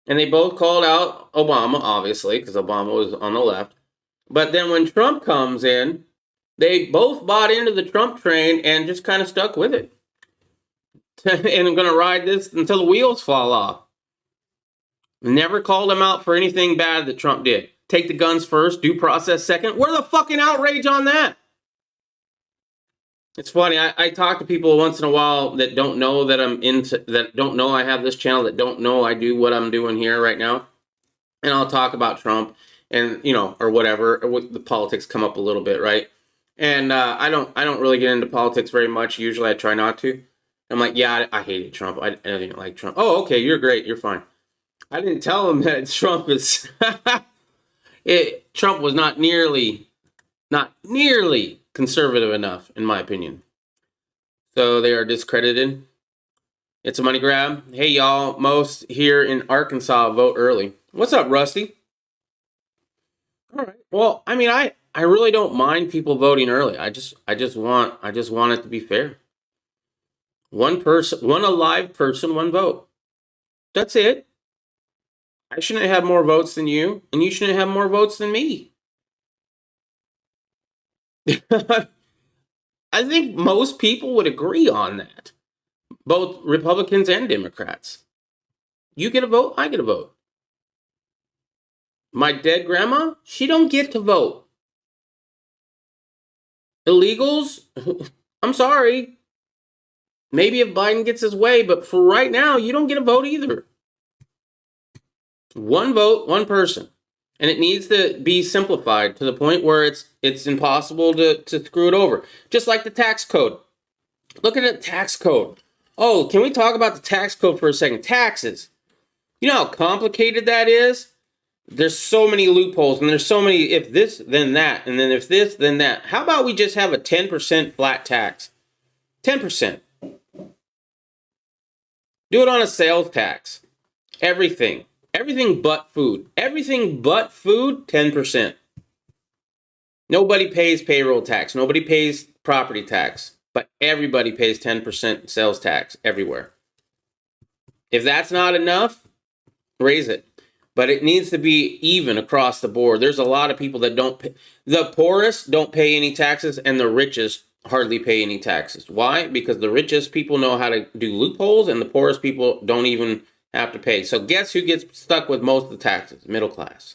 And they both called out Obama, obviously, because Obama was on the left. But then when Trump comes in, they both bought into the Trump train and just kind of stuck with it. And I'm going to ride this until the wheels fall off. Never called him out for anything bad that Trump did. Take the guns first, due process second. Where's the fucking outrage on that? It's funny. I talk to people once in a while that don't know that that don't know I have this channel, that don't know I do what I'm doing here right now. And I'll talk about Trump and, you know, or whatever. The politics come up a little bit, right? And I don't really get into politics very much. Usually I try not to. I'm like, yeah, I hated Trump. I didn't like Trump. Oh, okay, you're great. You're fine. I didn't tell him that Trump is... Trump was not nearly conservative enough, in my opinion. So they are discredited. It's a money grab. Hey, y'all. Most here in Arkansas vote early. What's up, Rusty? All right. Well, I mean, I really don't mind people voting early. I just want it to be fair. One alive person, one vote. That's it. I shouldn't have more votes than you, and you shouldn't have more votes than me. I think most people would agree on that. Both Republicans and Democrats. You get a vote, I get a vote. My dead grandma, she don't get to vote. Illegals, I'm sorry. Maybe if Biden gets his way, but for right now, you don't get a vote either. One vote, one person. And it needs to be simplified to the point where it's impossible to screw it over. Just like the tax code. Look at the tax code. Oh, can we talk about the tax code for a second? Taxes. You know how complicated that is? There's so many loopholes, and there's so many if this, then that, and then if this, then that. How about we just have a 10% flat tax? 10%. Do it on a sales tax. Everything. Everything but food. Everything but food, 10%. Nobody pays payroll tax. Nobody pays property tax. But everybody pays 10% sales tax everywhere. If that's not enough, raise it. But it needs to be even across the board. There's a lot of people that don't pay. The poorest don't pay any taxes, and the richest hardly pay any taxes. Why? Because the richest people know how to do loopholes, and the poorest people don't even have to pay. So guess who gets stuck with most of the taxes? Middle class.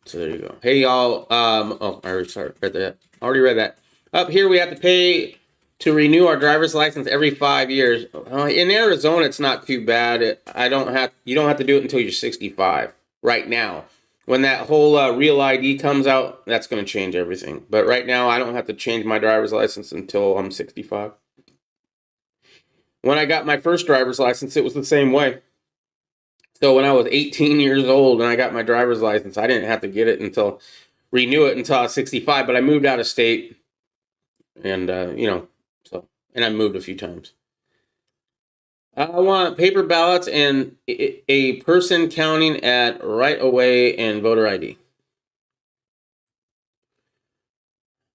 So there you go. Hey y'all. I already read that. Up here we have to pay to renew our driver's license every 5 years. In Arizona, it's not too bad. You don't have to do it until you're 65. Right now, when that whole Real ID comes out, that's going to change everything. But right now, I don't have to change my driver's license until I'm 65. When I got my first driver's license, it was the same way. So when I was 18 years old and I got my driver's license, I didn't have to renew it until I was 65. But I moved out of state, and and I moved a few times. I want paper ballots and a person counting at right away and voter ID.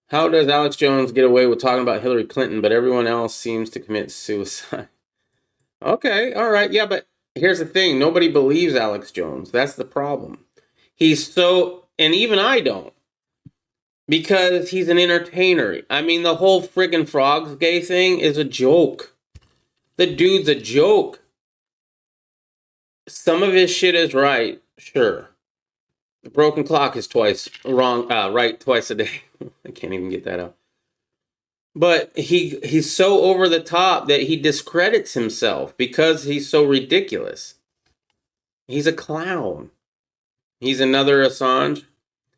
How does Alex Jones get away with talking about Hillary Clinton, but everyone else seems to commit suicide? Okay, all right, yeah, but here's the thing. Nobody believes Alex Jones. That's the problem. And even I don't. Because he's an entertainer. I mean, the whole friggin' frogs gay thing is a joke. The dude's a joke. Some of his shit is right, sure. The broken clock is right twice a day. I can't even get that out. But he's so over the top that he discredits himself because he's so ridiculous. He's a clown. He's another Assange.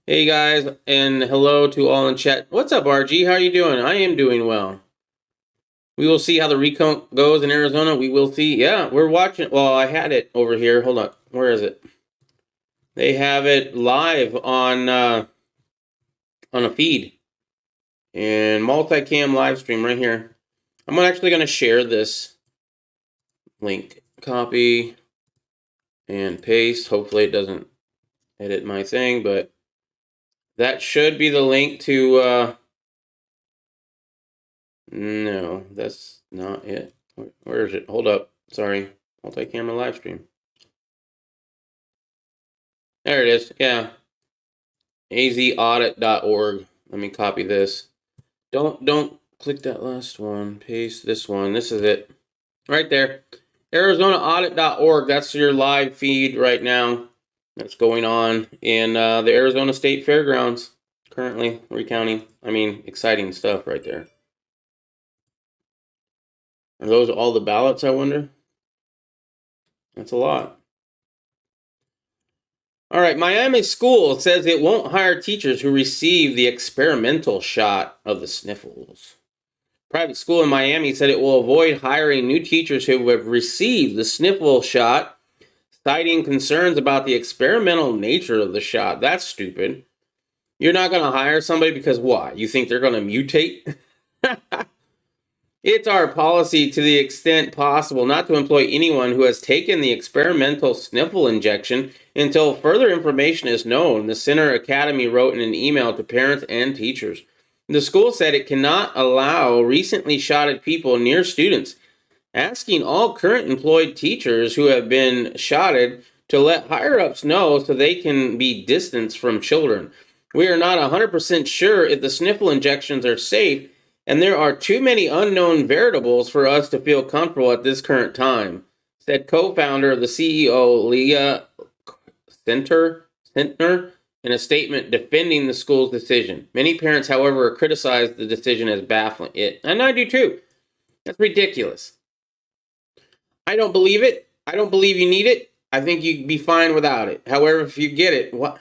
Hey guys, and hello to all in chat. What's up, RG? How are you doing? I am doing well. We will see how the recount goes in Arizona. We will see. Yeah, we're watching. Well, I had it over here. Hold on. Where is it? They have it live on a feed. And multicam live stream right here. I'm actually going to share this link. Copy and paste. Hopefully it doesn't edit my thing, but that should be the link to... No, that's not it. Where is it? Hold up. Sorry. Multi-camera live stream. There it is. Yeah. azaudit.org. Let me copy this. Don't click that last one. Paste this one. This is it. Right there. ArizonaAudit.org. That's your live feed right now. That's going on in the Arizona State Fairgrounds. Currently recounting. I mean, exciting stuff right there. Are those all the ballots, I wonder? That's a lot. All right, Miami school says it won't hire teachers who receive the experimental shot of the sniffles. Private school in Miami said it will avoid hiring new teachers who have received the sniffle shot, citing concerns about the experimental nature of the shot. That's stupid. You're not going to hire somebody because what? You think they're going to mutate? It's our policy to the extent possible not to employ anyone who has taken the experimental sniffle injection until further information is known, the Center Academy wrote in an email to parents and teachers. The school said it cannot allow recently shotted people near students, asking all current employed teachers who have been shotted to let higher-ups know so they can be distanced from children. We are not 100% sure if the sniffle injections are safe, and there are too many unknown variables for us to feel comfortable at this current time, said co-founder of the CEO, Leah Sentner, in a statement defending the school's decision. Many parents, however, criticized the decision as baffling. And I do too. That's ridiculous. I don't believe it. I don't believe you need it. I think you'd be fine without it. However, if you get it, what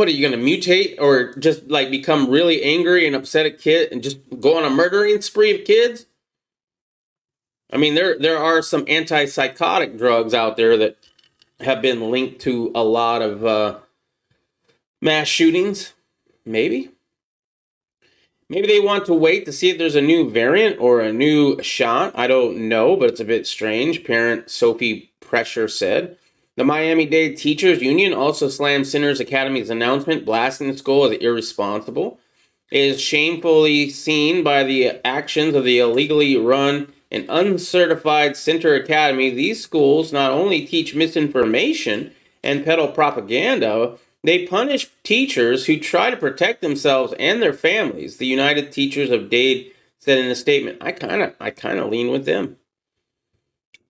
are you going to mutate or just like become really angry and upset at kid and just go on a murdering spree of kids? I mean, there are some antipsychotic drugs out there that have been linked to a lot of mass shootings. Maybe they want to wait to see if there's a new variant or a new shot. I don't know, but it's a bit strange. Parent Sophie Pressure said. The Miami-Dade Teachers Union also slammed Sinners Academy's announcement, blasting the school as irresponsible. It is shamefully seen by the actions of the illegally run and uncertified Center Academy. These schools not only teach misinformation and peddle propaganda, they punish teachers who try to protect themselves and their families. The United Teachers of Dade said in a statement, I kind of lean with them.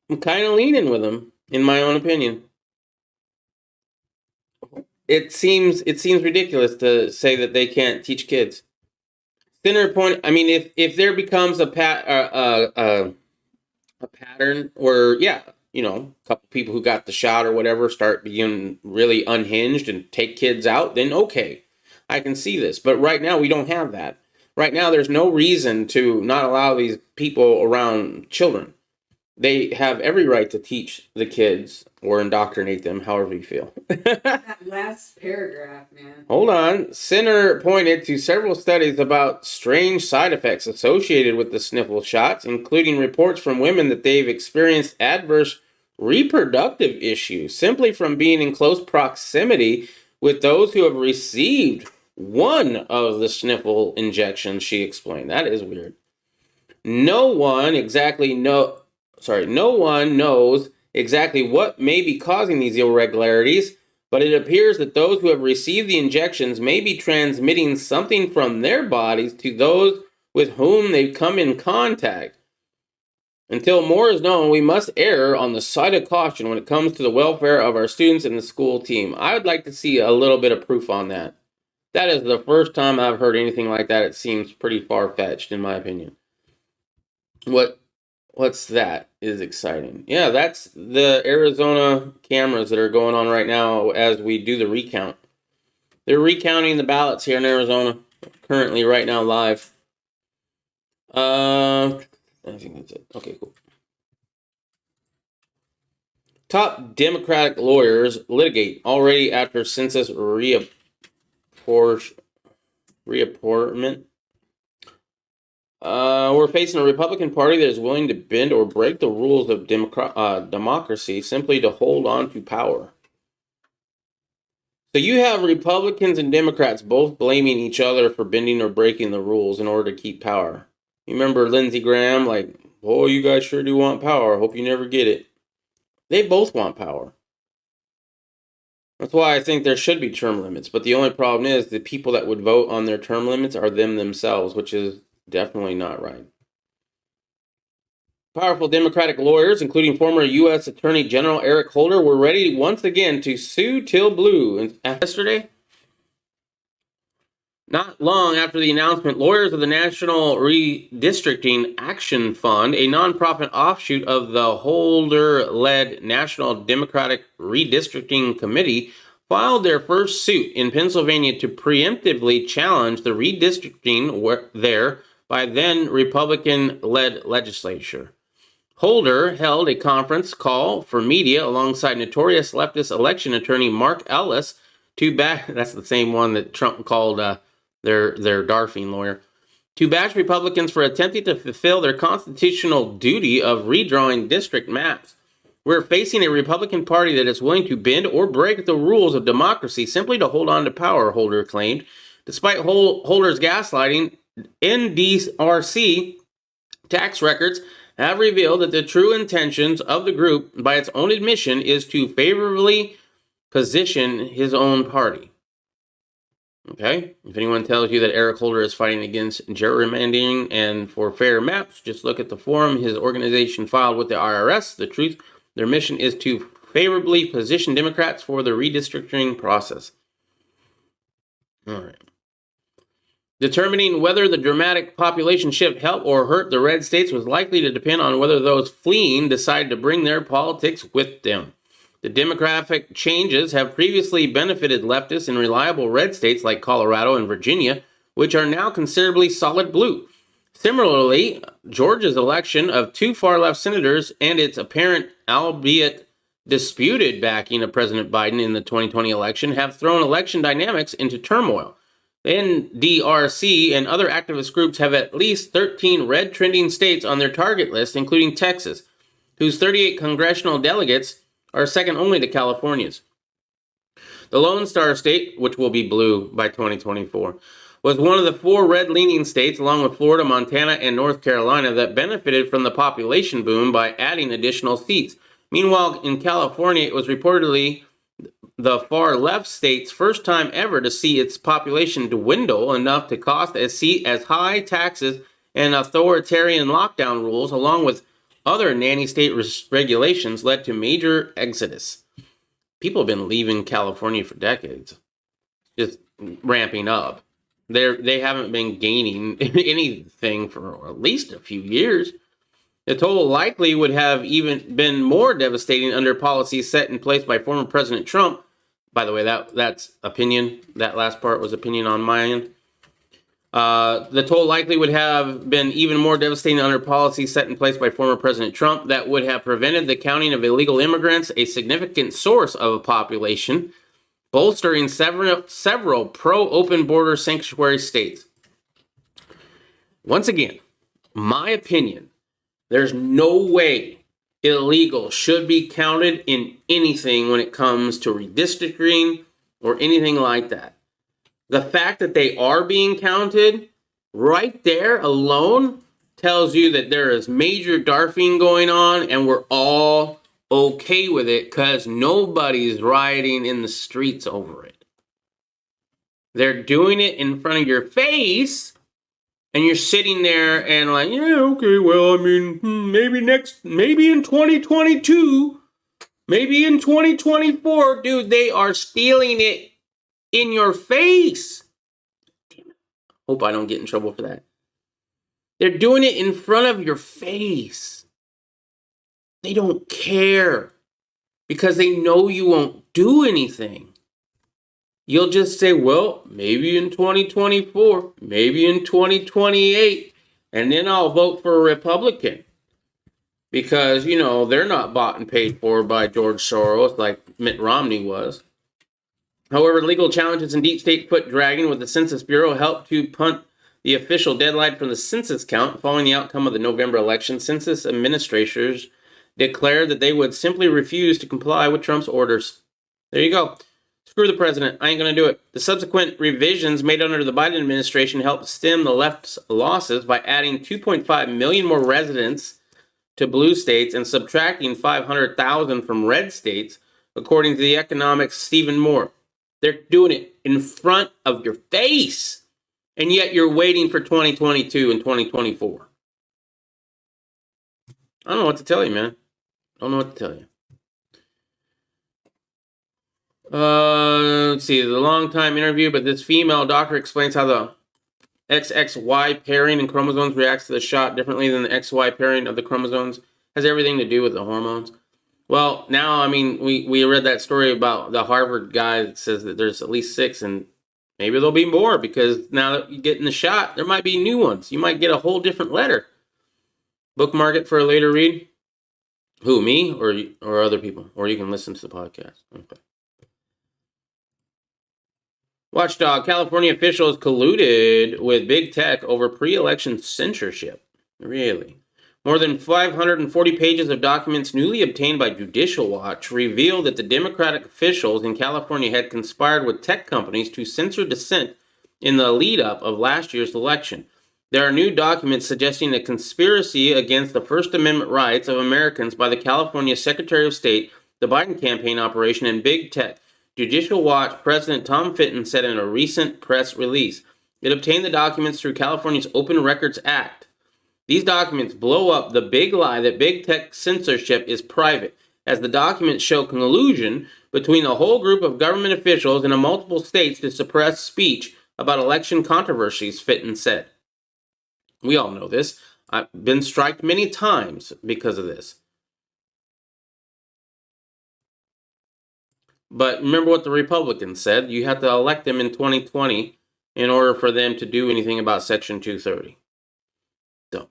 I'm kind of leaning with them, in my own opinion. It seems ridiculous to say that they can't teach kids. Center point. I mean, if there becomes a pattern, where a couple people who got the shot or whatever start being really unhinged and take kids out, then okay, I can see this. But right now we don't have that. Right now, there's no reason to not allow these people around children. They have every right to teach the kids or indoctrinate them however you feel. That last paragraph, man. Hold on. Center pointed to several studies about strange side effects associated with the sniffle shots, including reports from women that they've experienced adverse reproductive issues simply from being in close proximity with those who have received one of the sniffle injections, she explained. That is weird. No one knows exactly what may be causing these irregularities, but it appears that those who have received the injections may be transmitting something from their bodies to those with whom they've come in contact. Until more is known, we must err on the side of caution when it comes to the welfare of our students and the school team. I would like to see a little bit of proof on that. That is the first time I've heard anything like that. It seems pretty far-fetched, in my opinion. What's that is exciting. Yeah, that's the Arizona cameras that are going on right now as we do the recount. They're recounting the ballots here in Arizona, currently right now live. I think that's it. Okay, cool. Top Democratic lawyers litigate already after census reapportionment. We're facing a Republican Party that is willing to bend or break the rules of democracy simply to hold on to power. So you have Republicans and Democrats both blaming each other for bending or breaking the rules in order to keep power. You remember Lindsey Graham, like, oh, you guys sure do want power. Hope you never get it. They both want power. That's why I think there should be term limits. But the only problem is the people that would vote on their term limits are them themselves, which is definitely not right. Powerful Democratic lawyers, including former U.S. Attorney General Eric Holder, were ready once again to sue till blue. Yesterday, not long after the announcement, lawyers of the National Redistricting Action Fund, a nonprofit offshoot of the Holder-led National Democratic Redistricting Committee, filed their first suit in Pennsylvania to preemptively challenge the redistricting there by then Republican-led legislature. Holder held a conference call for media alongside notorious leftist election attorney Mark Ellis to bash. That's the same one that Trump called their Darfing lawyer, to bash Republicans for attempting to fulfill their constitutional duty of redrawing district maps. We're facing a Republican Party that is willing to bend or break the rules of democracy simply to hold on to power, Holder claimed. Despite Holder's gaslighting, NDRC tax records have revealed that the true intentions of the group, by its own admission, is to favorably position his own party. Okay? If anyone tells you that Eric Holder is fighting against gerrymandering and for fair maps, just look at the form his organization filed with the IRS. The truth, their mission is to favorably position Democrats for the redistricting process. All right. Determining whether the dramatic population shift helped or hurt the red states was likely to depend on whether those fleeing decided to bring their politics with them. The demographic changes have previously benefited leftists in reliable red states like Colorado and Virginia, which are now considerably solid blue. Similarly, Georgia's election of two far-left senators and its apparent, albeit disputed, backing of President Biden in the 2020 election have thrown election dynamics into turmoil. The NDRC and other activist groups have at least 13 red trending states on their target list, including Texas, whose 38 congressional delegates are second only to California's. The Lone Star State, which will be blue by 2024, was one of the four red-leaning states, along with Florida, Montana, and North Carolina, that benefited from the population boom by adding additional seats. Meanwhile, in California, it was reportedly the far-left state's first time ever to see its population dwindle enough to cost a seat, as high taxes and authoritarian lockdown rules, along with other nanny state regulations, led to major exodus. People have been leaving California for decades, just ramping up. They haven't been gaining anything for at least a few years. The total likely would have even been more devastating under policies set in place by former President Trump. By the way, that's opinion. That last part was opinion on my end. The toll likely would have been even more devastating under policies set in place by former President Trump that would have prevented the counting of illegal immigrants, a significant source of a population, bolstering several pro-open border sanctuary states. Once again, my opinion, there's no way illegal should be counted in anything when it comes to redistricting or anything like that. The fact that they are being counted right there alone tells you that there is major darfing going on and we're all okay with it because nobody's rioting in the streets over it. They're doing it in front of your face And you're sitting there and like, yeah, okay, well, I mean, maybe in 2022, maybe in 2024, dude, they are stealing it in your face. Damn it. Hope I don't get in trouble for that. They're doing it in front of your face. They don't care because they know you won't do anything. You'll just say, well, maybe in 2024, maybe in 2028, and then I'll vote for a Republican. Because, you know, they're not bought and paid for by George Soros like Mitt Romney was. However, legal challenges and deep state foot dragging with the Census Bureau helped to punt the official deadline for the census count. Following the outcome of the November election, census administrators declared that they would simply refuse to comply with Trump's orders. There you go. Screw the president. I ain't going to do it. The subsequent revisions made under the Biden administration helped stem the left's losses by adding 2.5 million more residents to blue states and subtracting 500,000 from red states, according to the economics Stephen Moore. They're doing it in front of your face, and yet you're waiting for 2022 and 2024. I don't know what to tell you, man. I don't know what to tell you. Let's see, the long time interview, but this female doctor explains how the XXY pairing in chromosomes reacts to the shot differently than the XY pairing of the chromosomes. Has everything to do with the hormones. Well, now, I mean, we read that story about the Harvard guy that says that there's at least 6, and maybe there'll be more, because now that you get in the shot, there might be new ones. You might get a whole different letter. Bookmark it for a later read. Who, me, or other people? Or you can listen to the podcast. Okay. Watchdog, California officials colluded with big tech over pre-election censorship. Really? More than 540 pages of documents newly obtained by Judicial Watch reveal that the Democratic officials in California had conspired with tech companies to censor dissent in the lead-up of last year's election. There are new documents suggesting a conspiracy against the First Amendment rights of Americans by the California Secretary of State, the Biden campaign operation, and big tech. Judicial Watch President Tom Fitton said in a recent press release, it obtained the documents through California's Open Records Act. These documents blow up the big lie that big tech censorship is private, as the documents show collusion between a whole group of government officials in multiple states to suppress speech about election controversies, Fitton said. We all know this. I've been striked many times because of this. But remember what the Republicans said. You have to elect them in 2020 in order for them to do anything about Section 230. Dumb.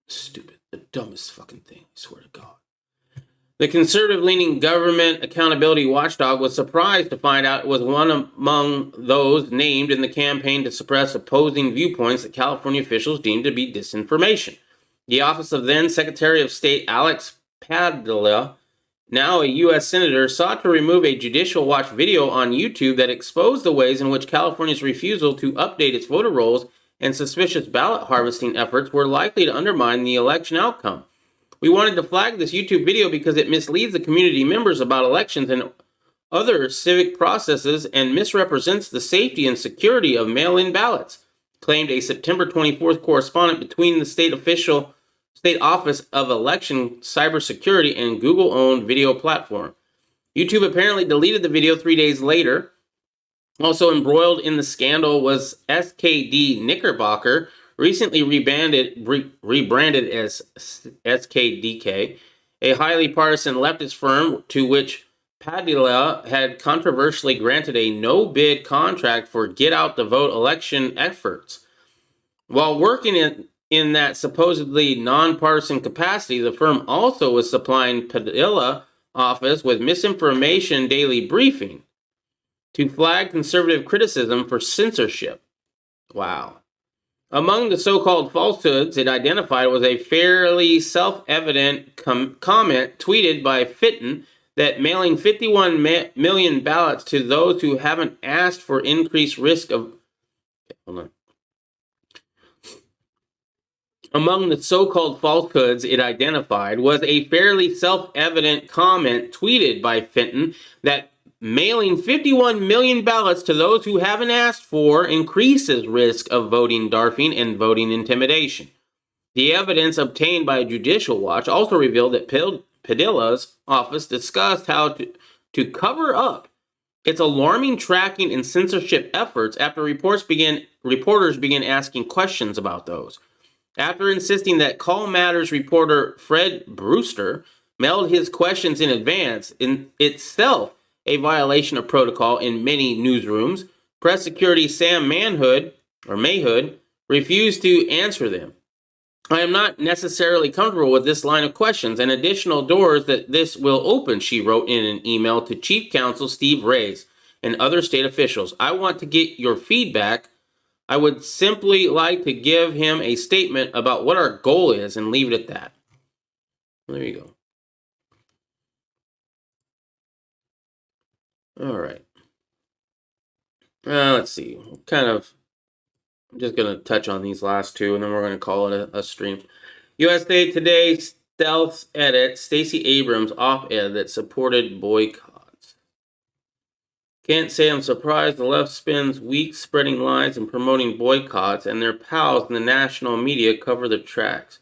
Stupid. The dumbest fucking thing, I swear to God. The conservative-leaning government accountability watchdog was surprised to find out it was one among those named in the campaign to suppress opposing viewpoints that California officials deemed to be disinformation. The office of then Secretary of State Alex Padilla, now a U.S. Senator, sought to remove a Judicial Watch video on YouTube that exposed the ways in which California's refusal to update its voter rolls and suspicious ballot harvesting efforts were likely to undermine the election outcome. We wanted to flag this YouTube video because it misleads the community members about elections and other civic processes and misrepresents the safety and security of mail-in ballots, claimed a September 24th correspondent between the State Office of Election Cybersecurity and Google-owned video platform. YouTube apparently deleted the video 3 days later. Also embroiled in the scandal was SKD Knickerbocker, recently rebranded as SKDK, a highly partisan leftist firm to which Padilla had controversially granted a no-bid contract for get-out-the-vote election efforts. While working in that supposedly nonpartisan capacity, the firm also was supplying Padilla office with misinformation daily briefing to flag conservative criticism for censorship. Wow. Among the so-called falsehoods it identified was a fairly self-evident comment tweeted by Fitton that mailing 51 million ballots to those who haven't asked for increased risk of... Hold on. Among the so-called falsehoods it identified was a fairly self-evident comment tweeted by Fitton that mailing 51 million ballots to those who haven't asked for increases risk of voting darfing and voting intimidation. The evidence obtained by Judicial Watch also revealed that Padilla's office discussed how to cover up its alarming tracking and censorship efforts after reporters began asking questions about those. After insisting that Call Matters reporter Fred Brewster mailed his questions in advance, in itself a violation of protocol in many newsrooms, press security Sam Mayhood refused to answer them. I am not necessarily comfortable with this line of questions and additional doors that this will open, she wrote in an email to Chief Counsel Steve Reyes and other state officials. I want to get your feedback. I would simply like to give him a statement about what our goal is and leave it at that. There you go. All right. Let's see. I'm just going to touch on these last two, and then we're going to call it a stream. USA Today stealth edit Stacey Abrams op-ed that supported boycotts. Can't say I'm surprised the left spends weeks spreading lies and promoting boycotts, and their pals in the national media cover the tracks.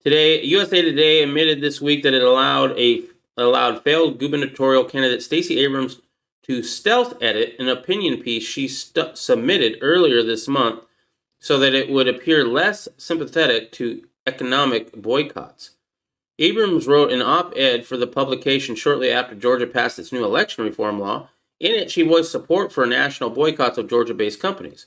Today, USA Today admitted this week that it allowed failed gubernatorial candidate Stacey Abrams to stealth edit an opinion piece she submitted earlier this month so that it would appear less sympathetic to economic boycotts. Abrams wrote an op-ed for the publication shortly after Georgia passed its new election reform law. In it, she voiced support for national boycotts of Georgia-based companies.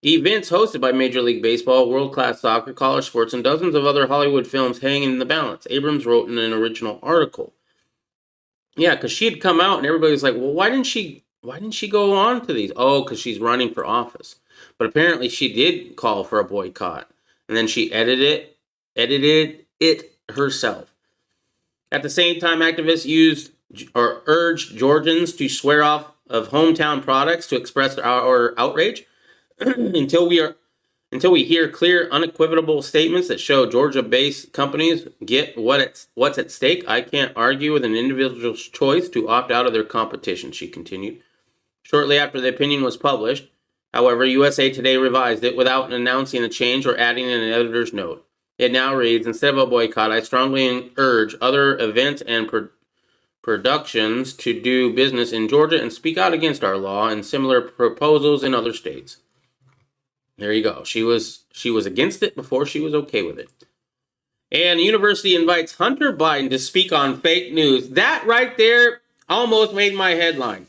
Events hosted by Major League Baseball, world-class soccer, college sports, and dozens of other Hollywood films hang in the balance, Abrams wrote in an original article. Yeah, because she had come out and everybody was like, well, why didn't she go on to these? Oh, because she's running for office. But apparently she did call for a boycott. And then she edited it herself. At the same time, activists urged Georgians to swear off of hometown products to express our outrage until we hear clear, unequivocal statements that show Georgia-based companies get what's at stake. I can't argue with an individual's choice to opt out of their competition, she continued. Shortly after the opinion was published, however, USA Today revised it without announcing a change or adding an editor's note. It now reads, instead of a boycott, I strongly urge other events and productions to do business in Georgia and speak out against our law and similar proposals in other states. There you go. She was against it before she was okay with it. And the university invites Hunter Biden to speak on fake news. That right there almost made my headline.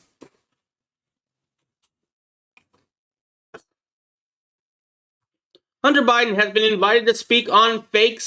Hunter Biden has been invited to speak on fake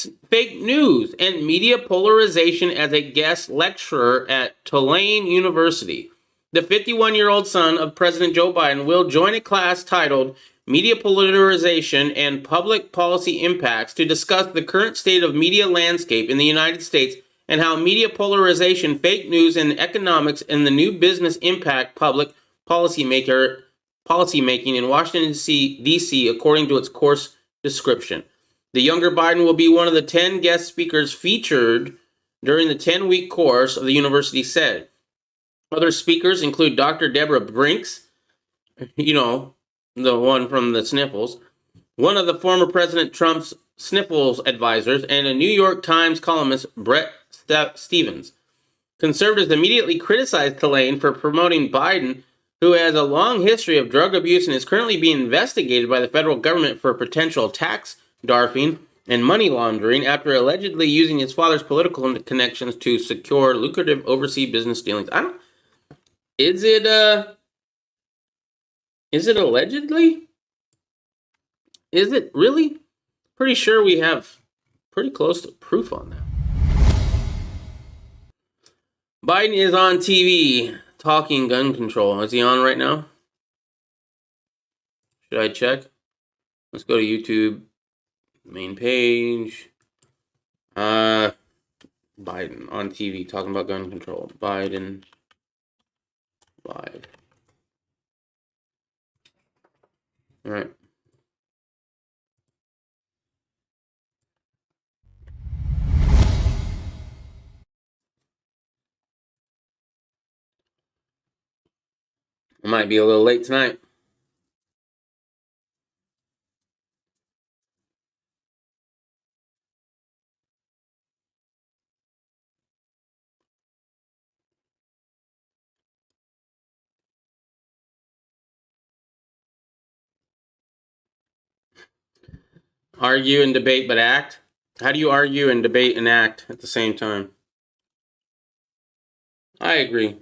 news and media polarization as a guest lecturer at Tulane University. The 51-year-old son of President Joe Biden will join a class titled Media Polarization and Public Policy Impacts to discuss the current state of media landscape in the United States and how media polarization, fake news, and economics and the new business impact public policymaking in Washington, D.C., according to its course description. The younger Biden will be one of the 10 guest speakers featured during the 10-week course, of the university said. Other speakers include Dr. Deborah Brinks, the one from the Sniffles, one of the former President Trump's Sniffles advisors, and a New York Times columnist, Brett Stevens. Conservatives immediately criticized Tulane for promoting Biden, who has a long history of drug abuse and is currently being investigated by the federal government for potential tax darfing and money laundering after allegedly using his father's political connections to secure lucrative overseas business dealings. Is it allegedly? Is it really? Pretty sure we have pretty close to proof on that. Biden is on TV talking gun control. Is he on right now? Should I check? Let's go to YouTube. Main page. Biden on TV talking about gun control. Biden live. All right. I might be a little late tonight. Argue and debate, but act? How do you argue and debate and act at the same time? I agree.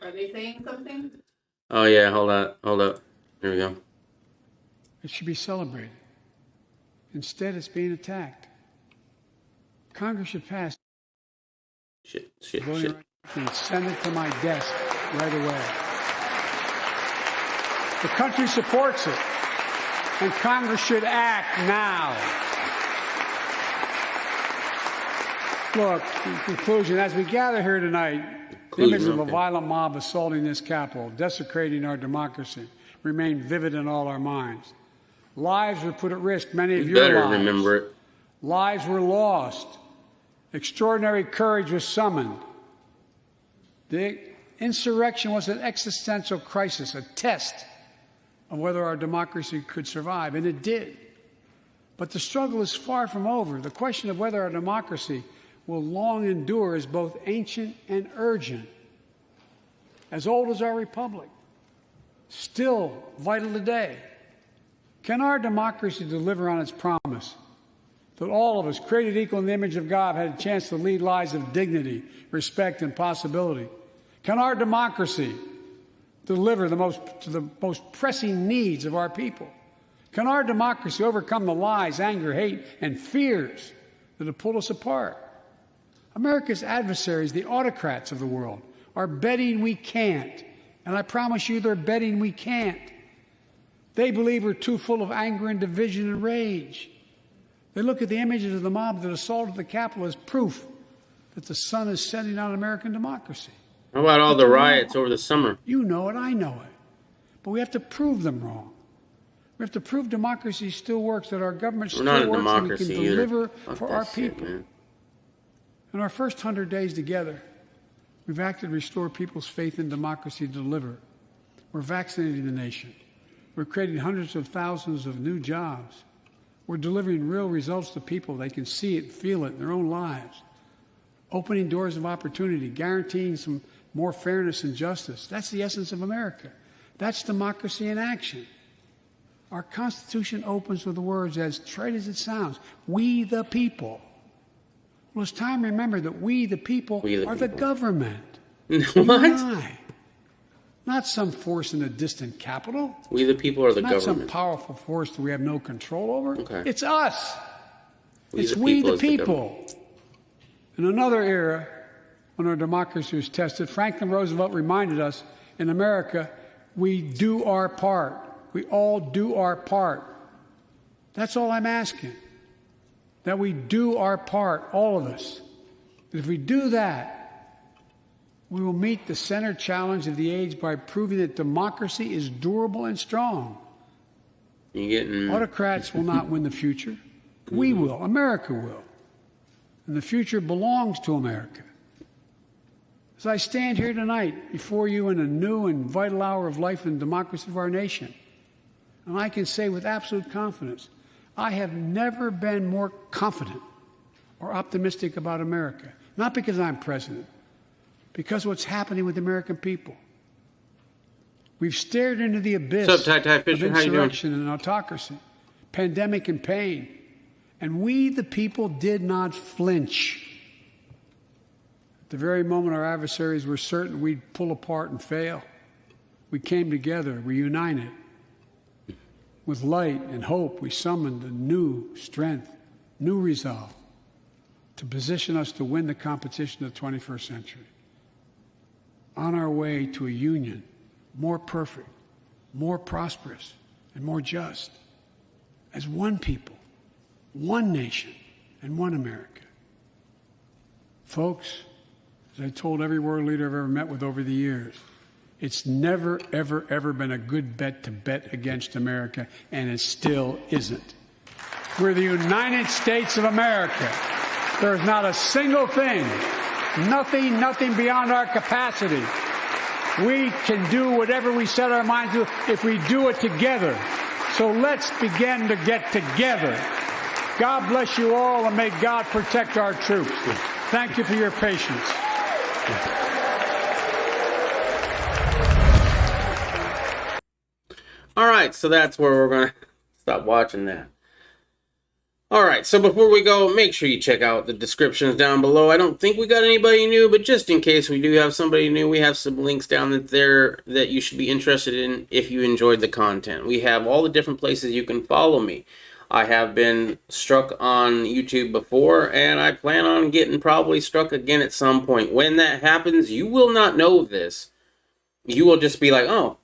Are they saying something? Oh, yeah, hold up. Here we go. It should be celebrated. Instead, it's being attacked. Congress should pass Shit. voting rights and send it to my desk right away. The country supports it, and Congress should act now. Look, in conclusion, as we gather here tonight, the image of a violent mob assaulting this Capitol, desecrating our democracy, remain vivid in all our minds. Lives were put at risk, many of your better lives. remember it. Lives were lost. Extraordinary courage was summoned. The insurrection was an existential crisis, a test of whether our democracy could survive, and it did. But the struggle is far from over. The question of whether our democracy will long endure is both ancient and urgent. As old as our republic, still vital today. Can our democracy deliver on its promise that all of us, created equal in the image of God, had a chance to lead lives of dignity, respect, and possibility? Can our democracy deliver to the most pressing needs of our people? Can our democracy overcome the lies, anger, hate, and fears that have pulled us apart? America's adversaries, the autocrats of the world, are betting we can't. And I promise you they're betting we can't. They believe we're too full of anger and division and rage. They look at the images of the mob that assaulted the Capitol as proof that the sun is setting on American democracy. How about all the riots over the summer? You know it, I know it. But we have to prove them wrong. We have to prove democracy still works, that our government still works, and we can deliver for our people. In our first 100 days together, we've acted to restore people's faith in democracy to deliver. We're vaccinating the nation. We're creating hundreds of thousands of new jobs. We're delivering real results to people. They can see it, feel it in their own lives. Opening doors of opportunity, guaranteeing some more fairness and justice. That's the essence of America. That's democracy in action. Our Constitution opens with the words, as trite as it sounds, we the people. Well, it's time to remember that we the people are the government. What? You and I. Not some force in a distant capital. We the people are the government. Not some powerful force that we have no control over. Okay. It's us. It's we the people. In another era, when our democracy was tested, Franklin Roosevelt reminded us, in America, we do our part. We all do our part. That's all I'm asking. That we do our part, all of us. And if we do that, we will meet the center challenge of the age by proving that democracy is durable and strong. Autocrats will not win the future. We will. America will. And the future belongs to America. As I stand here tonight before you in a new and vital hour of life and democracy of our nation, and I can say with absolute confidence, I have never been more confident or optimistic about America. Not because I'm president, because of what's happening with the American people. We've stared into the abyss of insurrection and autocracy, pandemic and pain, and we, the people, did not flinch. At the very moment our adversaries were certain we'd pull apart and fail, we came together, we united. With light and hope, we summoned a new strength, new resolve to position us to win the competition of the 21st century. On our way to a union more perfect, more prosperous, and more just, as one people, one nation, and one America. Folks, as I told every world leader I've ever met with over the years, It's never, ever, ever been a good bet to bet against America, and it still isn't. We're the United States of America. There's not a single thing, nothing beyond our capacity. We can do whatever we set our minds to if we do it together. So let's begin to get together. God bless you all, and may God protect our troops. Thank you for your patience. All right, so that's where we're going to stop watching that. All right, so before we go, make sure you check out the descriptions down below. I don't think we got anybody new, but just in case we do have somebody new, we have some links down there that you should be interested in if you enjoyed the content. We have all the different places you can follow me. I have been struck on YouTube before, and I plan on getting probably struck again at some point. When that happens, you will not know this. You will just be like, oh,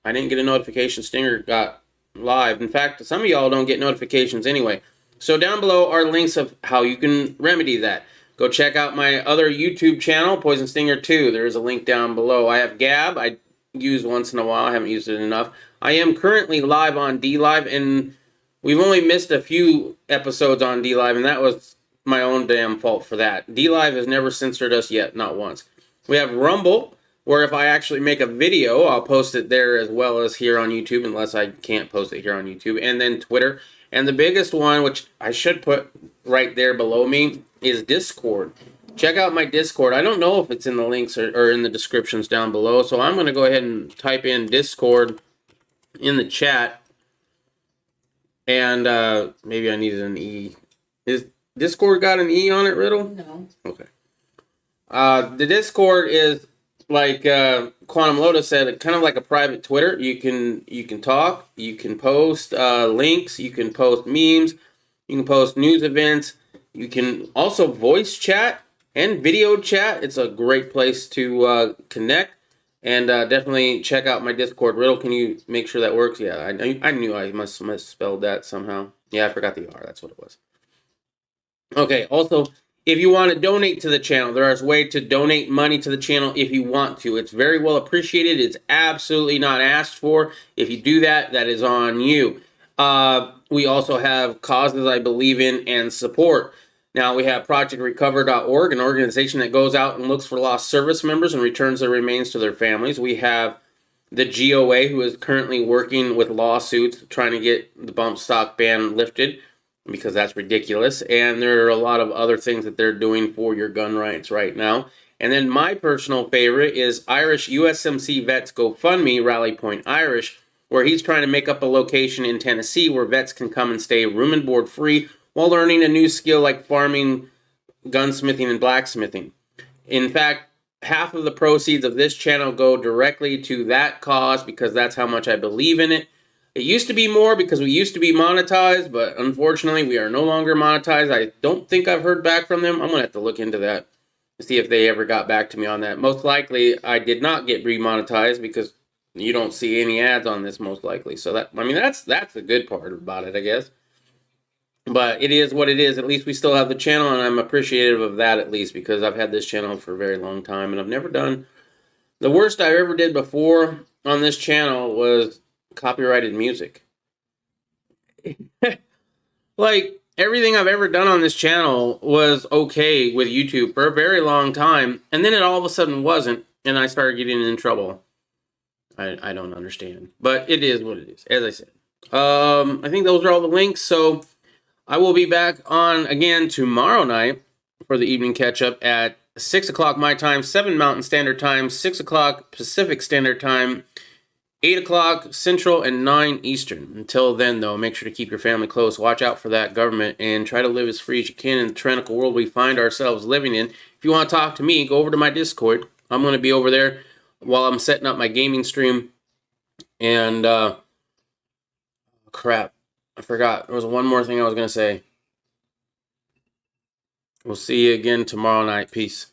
I didn't get a notification. Stinger got live. In fact, some of y'all don't get notifications anyway. So down below are links of how you can remedy that. Go check out my other YouTube channel, poisonstinger 2. There is a link down below. I have Gab. I use once in a while. I haven't used it enough. I am currently live on DLive, and we've only missed a few episodes on DLive, and that was my own damn fault for that. DLive has never censored us yet, not once. We have Rumble, where if I actually make a video, I'll post it there as well as here on YouTube, unless I can't post it here on YouTube. And then Twitter. And the biggest one, which I should put right there below me, is Discord. Check out my Discord. I don't know if it's in the links or in the descriptions down below, so I'm going to go ahead and type in Discord in the chat. And maybe I needed an E. Is Discord got an E on it, Riddle? No. Okay. The Discord is, like Quantum Lotus said, kind of like a private Twitter. You can talk, you can post links, you can post memes, you can post news events, you can also voice chat and video chat. It's a great place to connect, and definitely check out my Discord. Riddle, can you make sure that works? Yeah, I knew I must have misspelled that somehow. Yeah, I forgot the R. That's what it was. Okay, also, if you want to donate to the channel, there is a way to donate money to the channel if you want to. It's very well appreciated. It's absolutely not asked for. If you do that, that is on you. We also have causes I believe in and support. Now, we have ProjectRecover.org, an organization that goes out and looks for lost service members and returns their remains to their families. We have the GOA, who is currently working with lawsuits trying to get the bump stock ban lifted, because that's ridiculous. And there are a lot of other things that they're doing for your gun rights right now. And then my personal favorite is Irish USMC Vets GoFundMe, Rally Point Irish, where he's trying to make up a location in Tennessee where vets can come and stay room and board free while learning a new skill like farming, gunsmithing, and blacksmithing. In fact, half of the proceeds of this channel go directly to that cause because that's how much I believe in it. It used to be more because we used to be monetized, but unfortunately we are no longer monetized. I don't think I've heard back from them. I'm going to have to look into that to see if they ever got back to me on that. Most likely I did not get remonetized because you don't see any ads on this most likely. So that, I mean, that's the good part about it, I guess. But it is what it is. At least we still have the channel, and I'm appreciative of that at least because I've had this channel for a very long time, and I've never done... The worst I ever did before on this channel was copyrighted music. Like, everything I've ever done on this channel was okay with YouTube for a very long time, and then it all of a sudden wasn't, and I started getting in trouble. I don't understand, but it is what it is, as I said. I think those are all the links, so I will be back on again tomorrow night for the evening catch-up at 6 o'clock my time, 7 Mountain Standard Time, 6 o'clock Pacific Standard Time, 8 o'clock Central, and 9 Eastern. Until then, though, make sure to keep your family close. Watch out for that government, and try to live as free as you can in the tyrannical world we find ourselves living in. If you want to talk to me, go over to my Discord. I'm going to be over there while I'm setting up my gaming stream. And, crap. I forgot. There was one more thing I was going to say. We'll see you again tomorrow night. Peace.